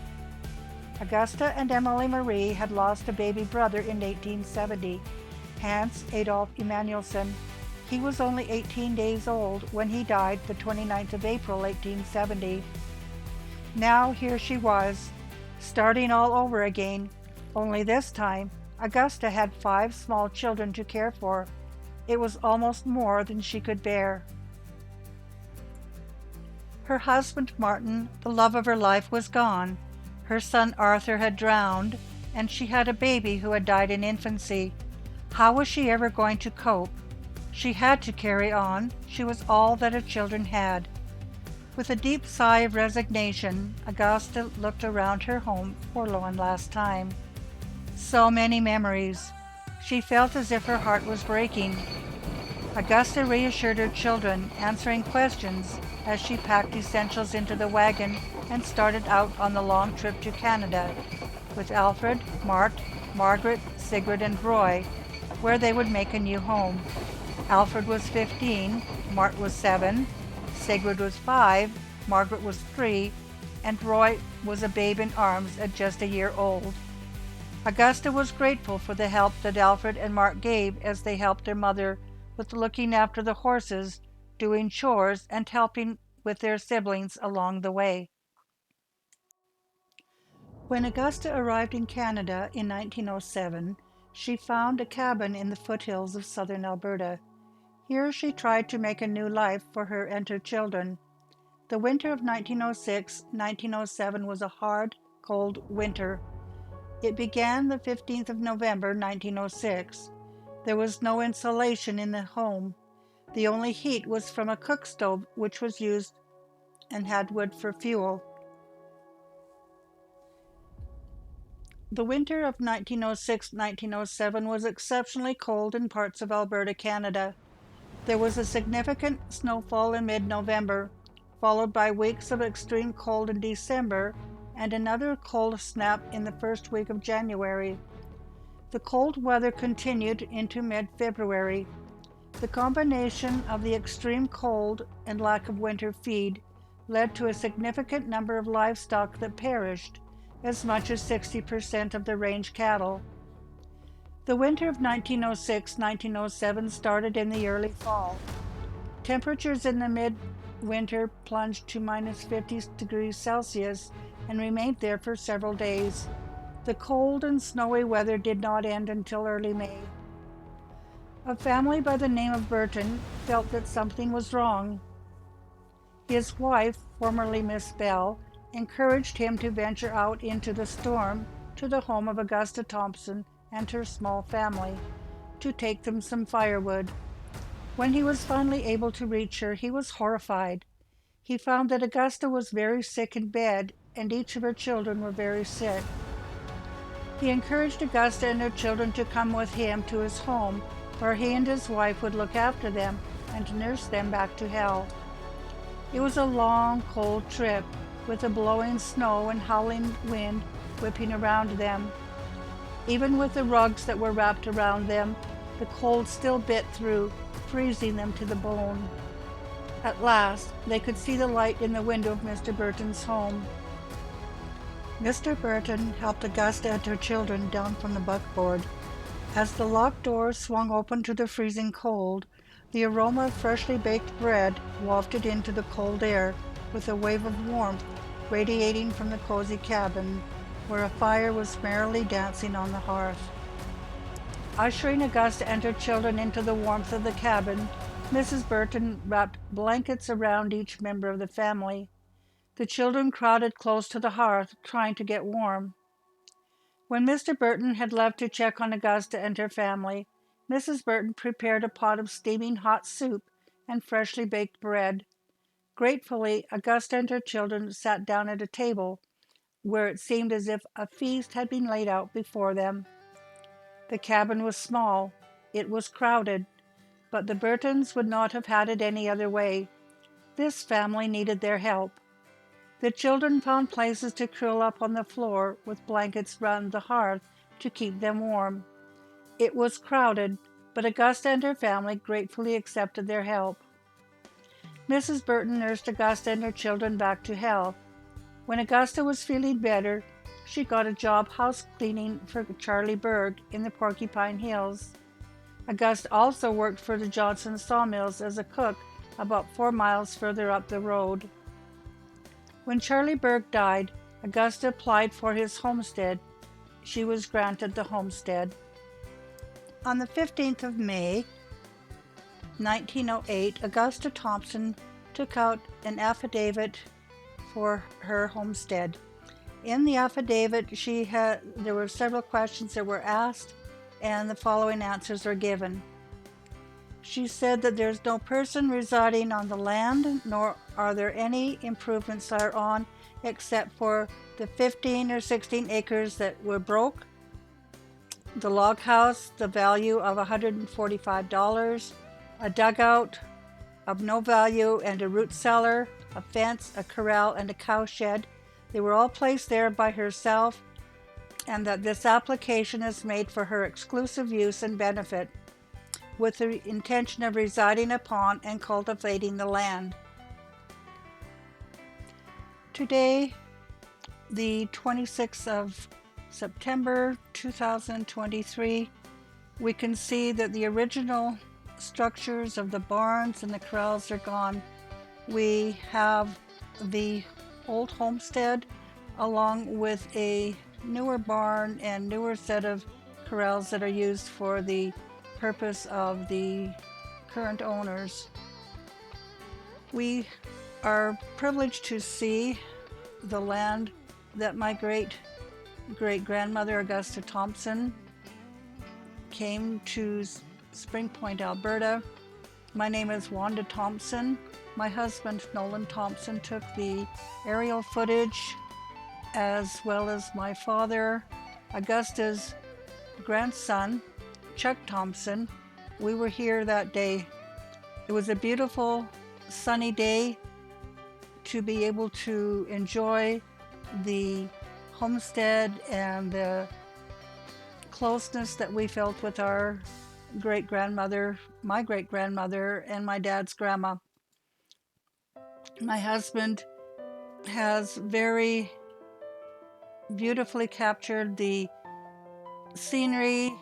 Augusta and Emily Marie had lost a baby brother in 1870, Hans Adolf Emanuelson. He was only 18 days old when he died the 29th of April, 1870. Now here she was, starting all over again, only this time Augusta had 5 small children to care for. It was almost more than she could bear. Her husband Martin, the love of her life, was gone. Her son Arthur had drowned, and she had a baby who had died in infancy. How was she ever going to cope? She had to carry on. She was all that her children had. With a deep sigh of resignation, Augusta looked around her home for one last time. So many memories. She felt as if her heart was breaking. Augusta reassured her children, answering questions as she packed essentials into the wagon and started out on the long trip to Canada with Alfred, Mart, Margaret, Sigrid, and Roy, where they would make a new home. Alfred was 15, Mart was 7, Sigrid was 5, Margaret was 3, and Roy was a babe in arms at just a year old. Augusta was grateful for the help that Alfred and Mart gave as they helped their mother with looking after the horses, doing chores, and helping with their siblings along the way. When Augusta arrived in Canada in 1907, she found a cabin in the foothills of southern Alberta. Here she tried to make a new life for her and her children. The winter of 1906-1907 was a hard, cold winter. It began the 15th of November, 1906. There was no insulation in the home. The only heat was from a cook stove, which was used and had wood for fuel. The winter of 1906-1907 was exceptionally cold in parts of Alberta, Canada. There was a significant snowfall in mid-November, followed by weeks of extreme cold in December and another cold snap in the first week of January. The cold weather continued into mid-February. The combination of the extreme cold and lack of winter feed led to a significant number of livestock that perished, as much as 60% of the range cattle. The winter of 1906-1907 started in the early fall. Temperatures in the mid-winter plunged to minus 50 degrees Celsius and remained there for several days. The cold and snowy weather did not end until early May. A family by the name of Burton felt that something was wrong. His wife, formerly Miss Bell, encouraged him to venture out into the storm to the home of Augusta Thompson and her small family, to take them some firewood. When he was finally able to reach her, he was horrified. He found that Augusta was very sick in bed, and each of her children were very sick. He encouraged Augusta and her children to come with him to his home, where he and his wife would look after them and nurse them back to health. It was a long, cold trip, with a blowing snow and howling wind whipping around them. Even with the rugs that were wrapped around them, the cold still bit through, freezing them to the bone. At last, they could see the light in the window of Mr. Burton's home. Mr. Burton helped Augusta and her children down from the buckboard. As the locked door swung open to the freezing cold, the aroma of freshly baked bread wafted into the cold air with a wave of warmth radiating from the cozy cabin, where a fire was merrily dancing on the hearth. Ushering Augusta and her children into the warmth of the cabin, Mrs. Burton wrapped blankets around each member of the family. The children crowded close to the hearth, trying to get warm. When Mr. Burton had left to check on Augusta and her family, Mrs. Burton prepared a pot of steaming hot soup and freshly baked bread. Gratefully, Augusta and her children sat down at a table where it seemed as if a feast had been laid out before them. The cabin was small. It was crowded, but the Burtons would not have had it any other way. This family needed their help. The children found places to curl up on the floor with blankets round the hearth to keep them warm. It was crowded, but Augusta and her family gratefully accepted their help. Mrs. Burton nursed Augusta and her children back to health. When Augusta was feeling better, she got a job house cleaning for Charlie Berg in the Porcupine Hills. Augusta also worked for the Johnson sawmills as a cook about 4 miles further up the road. When Charlie Berg died, Augusta applied for his homestead. She was granted the homestead. On the 15th of May, 1908, Augusta Thompson took out an affidavit for her homestead. In the affidavit, there were several questions that were asked, and the following answers were given. She said that there's no person residing on the land, nor are there any improvements thereon, except for the 15 or 16 acres that were broke, the log house, the value of $145, a dugout of no value, and a root cellar, a fence, a corral, and a cow shed. They were all placed there by herself, and that this application is made for her exclusive use and benefit, with the intention of residing upon and cultivating the land. Today, the 26th of September 2023, we can see that the original structures of the barns and the corrals are gone. We have the old homestead along with a newer barn and newer set of corrals that are used for the purpose of the current owners. We are privileged to see the land that my great-grandmother Augusta Thompson came to Spring Point, Alberta. My name is Wanda Thompson. My husband, Nolan Thompson, took the aerial footage, as well as my father, Augusta's grandson, Chuck Thompson. We were here that day. It was a beautiful sunny day to be able to enjoy the homestead and the closeness that we felt with our great-grandmother, my great-grandmother, and my dad's grandma. My husband has very beautifully captured the scenery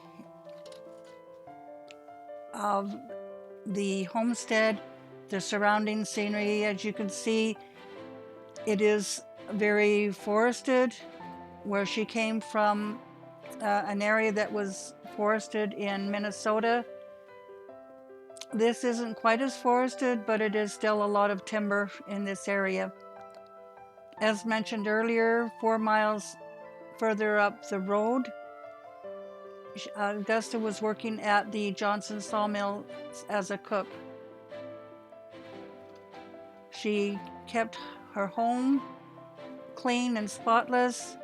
of the homestead, the surrounding scenery. As you can see, it is very forested. Where she came from, an area that was forested in Minnesota. This isn't quite as forested, but it is still a lot of timber in this area. As mentioned earlier, 4 miles further up the road, Augusta was working at the Johnson sawmill as a cook. She kept her home clean and spotless,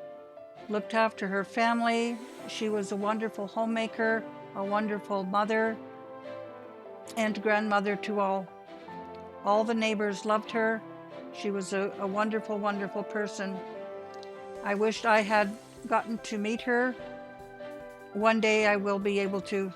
looked after her family. She was a wonderful homemaker, a wonderful mother, and grandmother to all. All the neighbors loved her. She was a wonderful, wonderful person. I wished I had gotten to meet her. One day I will be able to.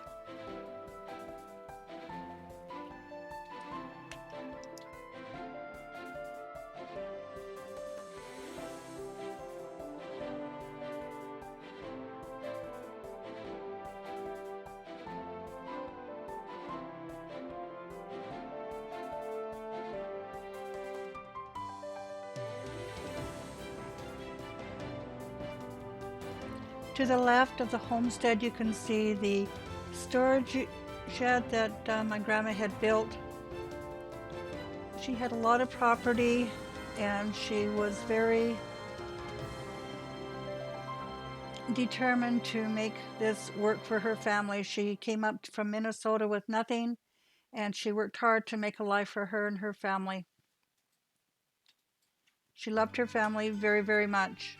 To the left of the homestead, you can see the storage shed that my grandma had built. She had a lot of property and she was very determined to make this work for her family. She came up from Minnesota with nothing and she worked hard to make a life for her and her family. She loved her family very, very much.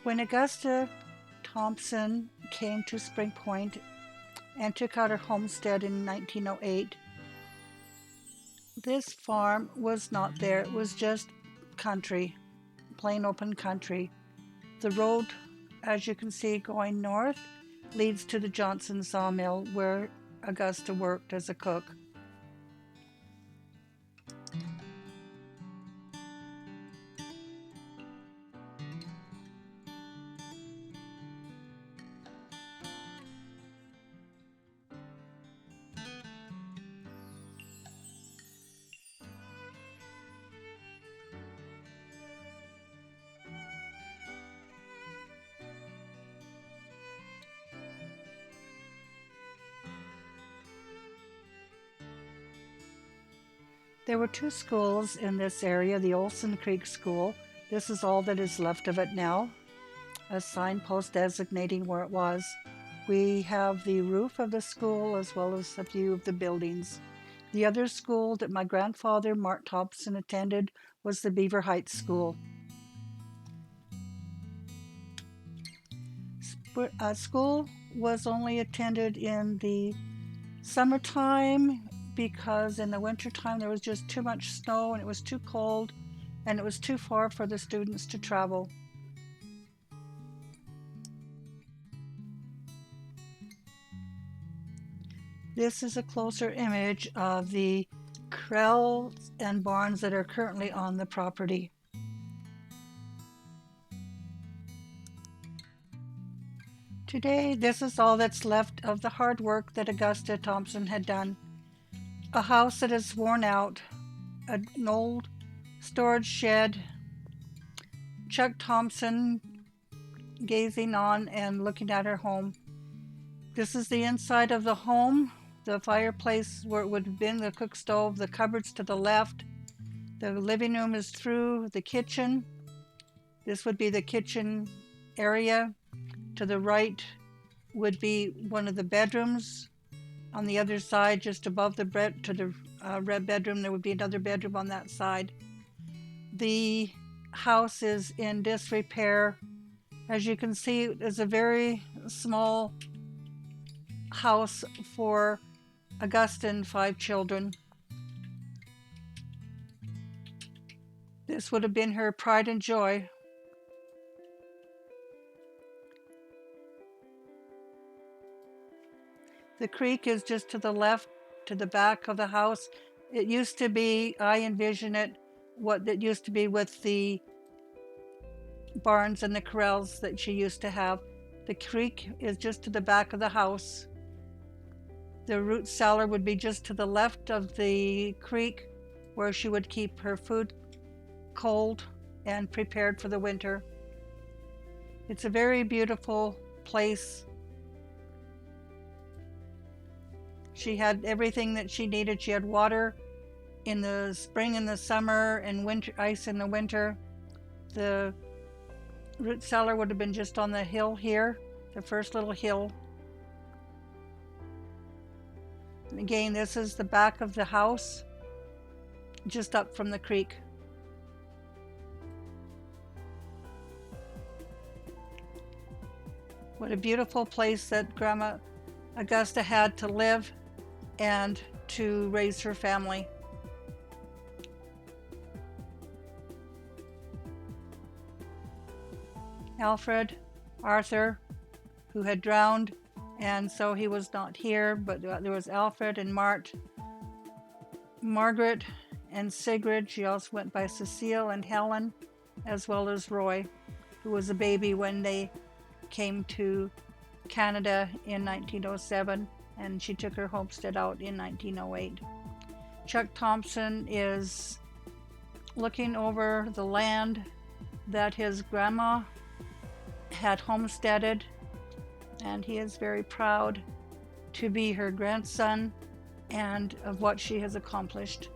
When Augusta Thompson came to Spring Point and took out her homestead in 1908, this farm was not there. It was just country, plain open country. The road, as you can see going north, leads to the Johnson sawmill where Augusta worked as a cook. There were 2 schools in this area, the Olson Creek School. This is all that is left of it now, a signpost designating where it was. We have the roof of the school as well as a few of the buildings. The other school that my grandfather, MartThompson, attended was the Beaver Heights School. School was only attended in the summertime because in the wintertime there was just too much snow and it was too cold and it was too far for the students to travel. This is a closer image of the corrals and barns that are currently on the property. Today, this is all that's left of the hard work that Augusta Thompson had done. A house that is worn out, an old storage shed, Chuck Thompson gazing on and looking at her home. This is the inside of the home, the fireplace where it would have been the cook stove, the cupboards to the left. The living room is through, the kitchen. This would be the kitchen area. To the right would be one of the bedrooms. On the other side, just above the bed, to the red bedroom, there would be another bedroom on that side. The house is in disrepair. As you can see, it's a very small house for Augusta and 5 children. This would have been her pride and joy. The creek is just to the left, to the back of the house. It used to be, I envision it, what it used to be with the barns and the corrals that she used to have. The creek is just to the back of the house. The root cellar would be just to the left of the creek, where she would keep her food cold and prepared for the winter. It's a very beautiful place. She had everything that she needed. She had water in the spring and the summer, and winter ice in the winter. The root cellar would have been just on the hill here, the first little hill. And again, this is the back of the house, just up from the creek. What a beautiful place that Grandma Augusta had to live and to raise her family. Alfred, Arthur, who had drowned, and so he was not here, but there was Alfred and Margaret and Sigrid. She also went by Cecile and Helen, as well as Roy, who was a baby when they came to Canada in 1907, and she took her homestead out in 1908. Chuck Thompson is looking over the land that his grandma had homesteaded, and he is very proud to be her grandson and of what she has accomplished.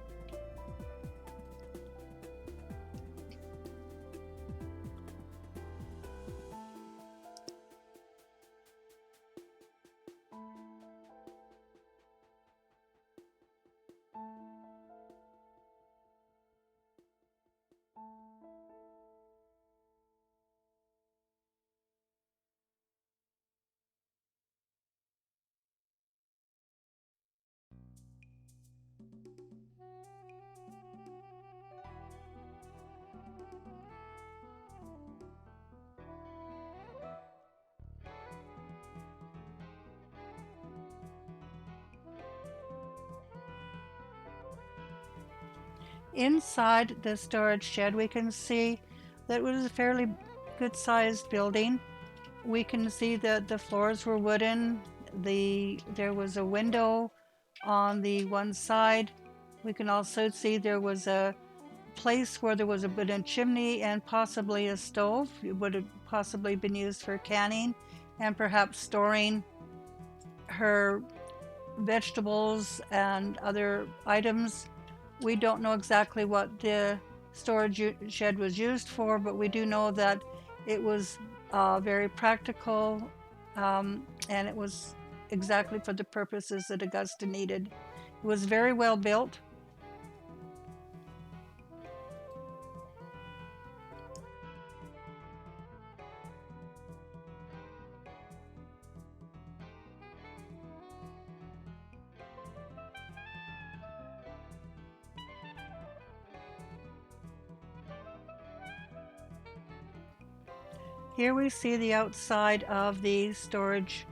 Inside the storage shed, we can see that it was a fairly good-sized building. We can see that the floors were wooden. There was a window on the one side. We can also see there was a place where there was a bit of chimney and possibly a stove. It would have possibly been used for canning and perhaps storing her vegetables and other items. We don't know exactly what the storage shed was used for, but we do know that it was very practical, and it was exactly for the purposes that Augusta needed. It was very well built. Here we see the outside of the storage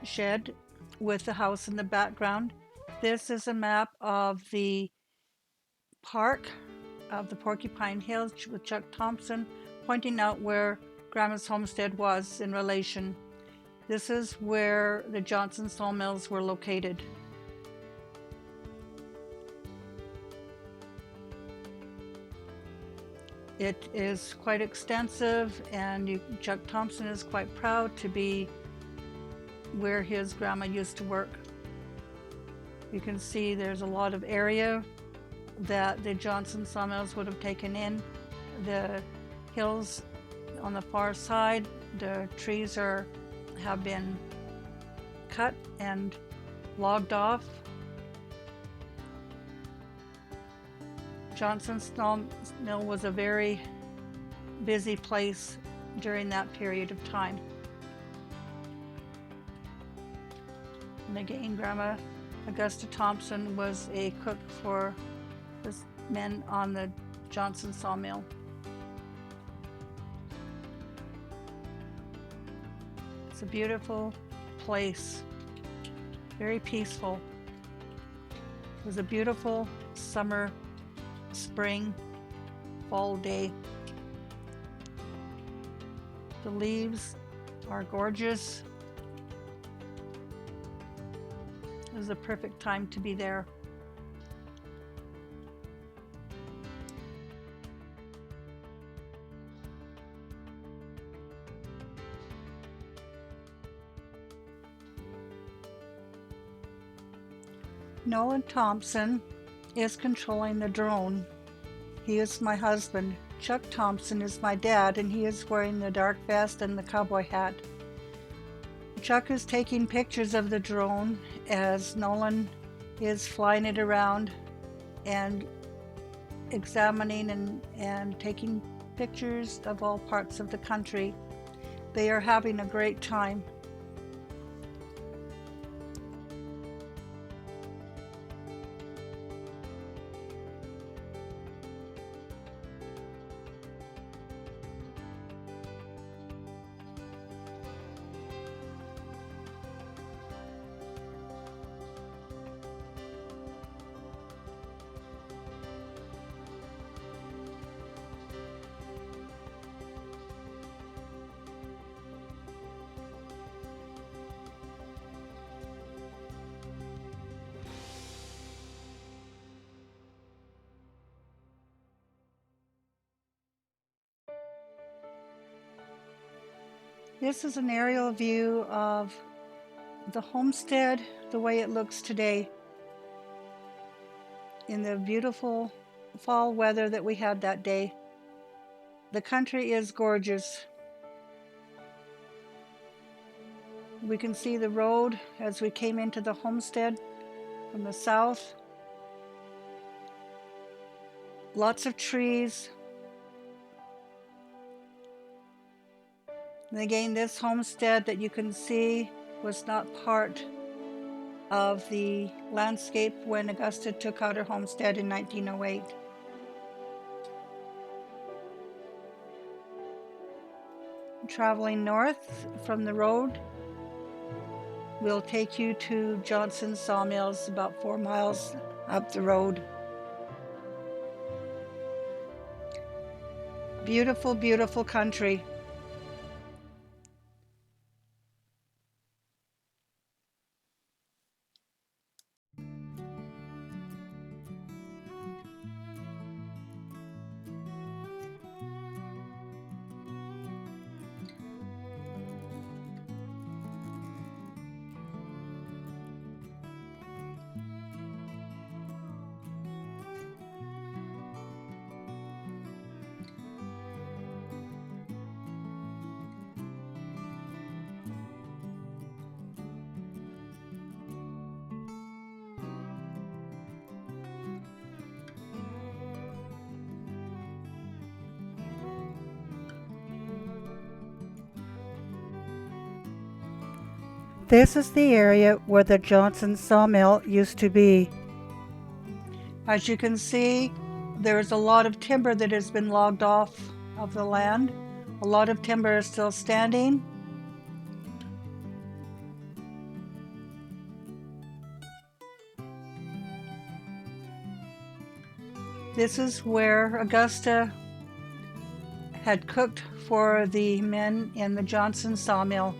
shed with the house in the background. This is a map of the park of the Porcupine Hills with Chuck Thompson pointing out where Grandma's homestead was in relation. This is where the Johnson sawmills were located. It is quite extensive, and Chuck Thompson is quite proud to be where his grandma used to work. You can see there's a lot of area that the Johnson sawmills would have taken in. The hills On the far side, the trees have been cut and logged off. Johnson's Mill was a very busy place during that period of time. And again, Grandma Augusta Thompson was a cook for the men on the Johnson sawmill. It's a beautiful place, very peaceful. It was a beautiful summer, spring, fall day. The leaves are gorgeous. It was a perfect time to be there. Nolan Thompson is controlling the drone. He is my husband. Chuck Thompson is my dad, and he is wearing the dark vest and the cowboy hat. Chuck is taking pictures of the drone as Nolan is flying it around and examining and taking pictures of all parts of the country. They are having a great time. This is an aerial view of the homestead the way it looks today in the beautiful fall weather that we had that day. The country is gorgeous. We can see the road as we came into the homestead from the south. Lots of trees. And again, this homestead that you can see was not part of the landscape when Augusta took out her homestead in 1908. Traveling north from the road, we'll take you to Johnson Sawmills, about 4 miles up the road. Beautiful, beautiful country. This is the area where the Johnson sawmill used to be. As you can see, there is a lot of timber that has been logged off of the land. A lot of timber is still standing. This is where Augusta had cooked for the men in the Johnson sawmill.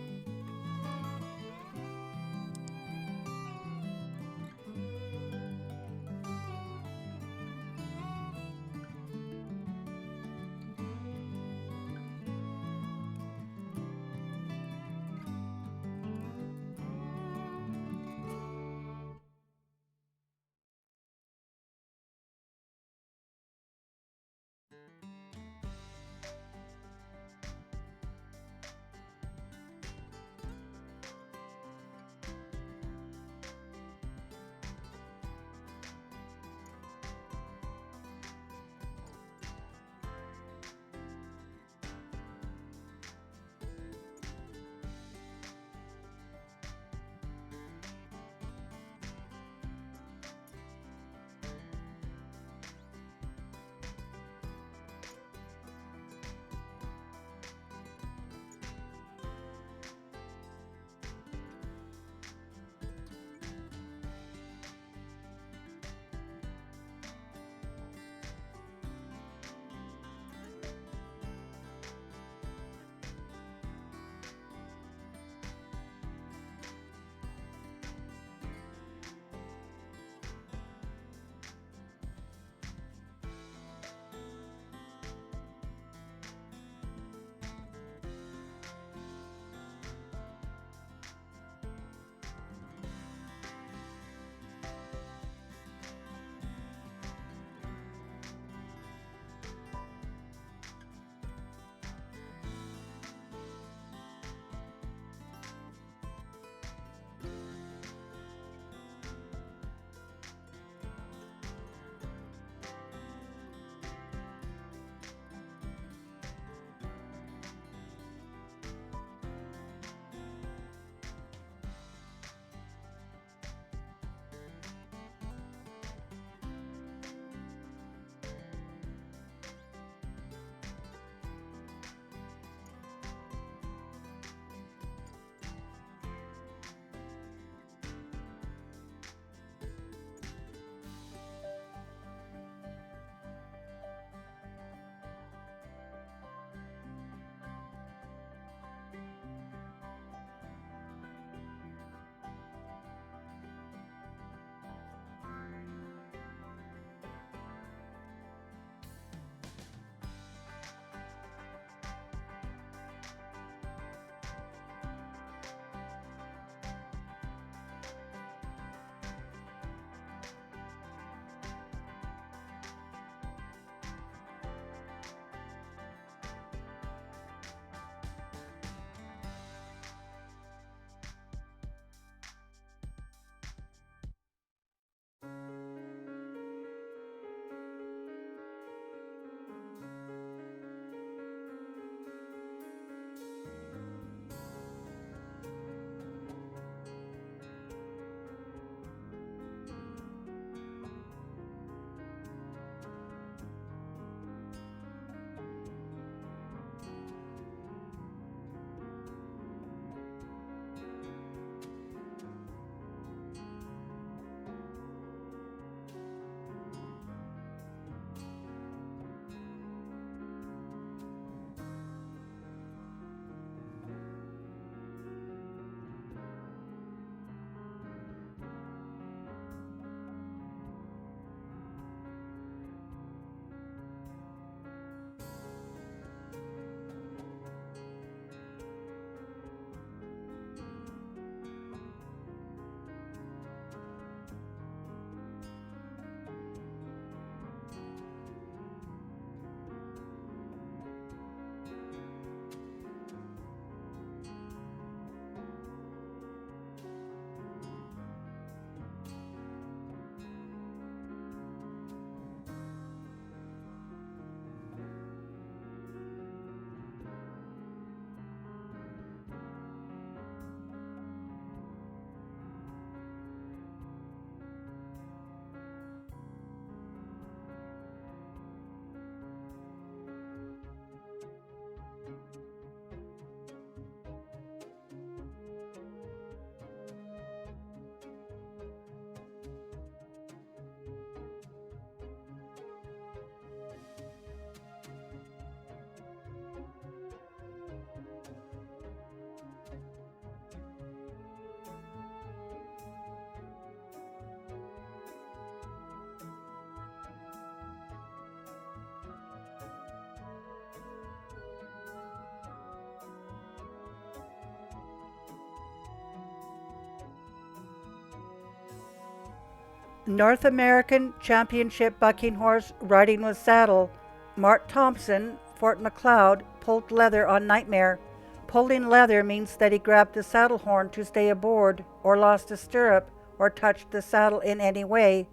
North American Championship bucking horse riding with saddle. MartThompson, Fort McLeod, pulled leather on Nightmare. Pulling leather means that he grabbed the saddle horn to stay aboard, or lost a stirrup, or touched the saddle in any way.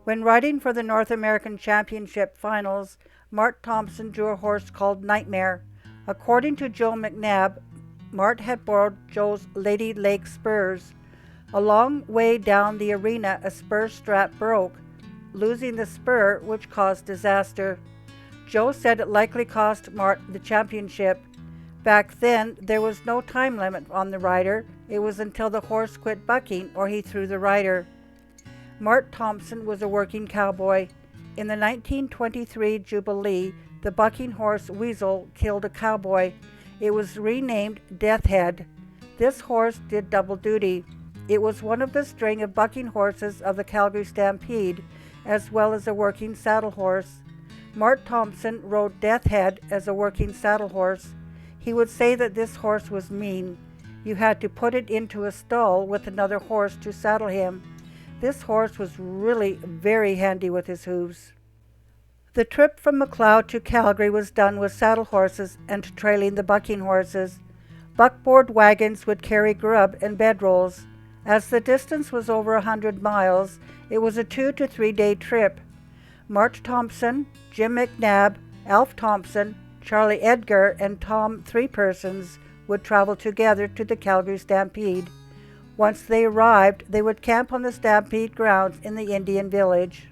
When riding for the North American Championship finals, MartThompson drew a horse called Nightmare. According to Joe McNabb, Mart had borrowed Joe's Lady Lake spurs. A long way down the arena, a spur strap broke, losing the spur, which caused disaster. Joe said it likely cost Mart the championship. Back then, there was no time limit on the rider. It was until the horse quit bucking or he threw the rider. MartThompson was a working cowboy. In the 1923 Jubilee, the bucking horse Weasel killed a cowboy. It was renamed Death Head. This horse did double duty. It was one of the string of bucking horses of the Calgary Stampede, as well as a working saddle horse. MartThompson rode Death Head as a working saddle horse. He would say that this horse was mean. You had to put it into a stall with another horse to saddle him. This horse was really very handy with his hooves. The trip from McLeod to Calgary was done with saddle horses and trailing the bucking horses. Buckboard wagons would carry grub and bedrolls. As the distance was over 100 miles, it was a 2 to 3 day trip. MartThompson, Jim McNabb, Alf Thompson, Charlie Edgar, and Tom Three Persons would travel together to the Calgary Stampede. Once they arrived, they would camp on the Stampede grounds in the Indian village.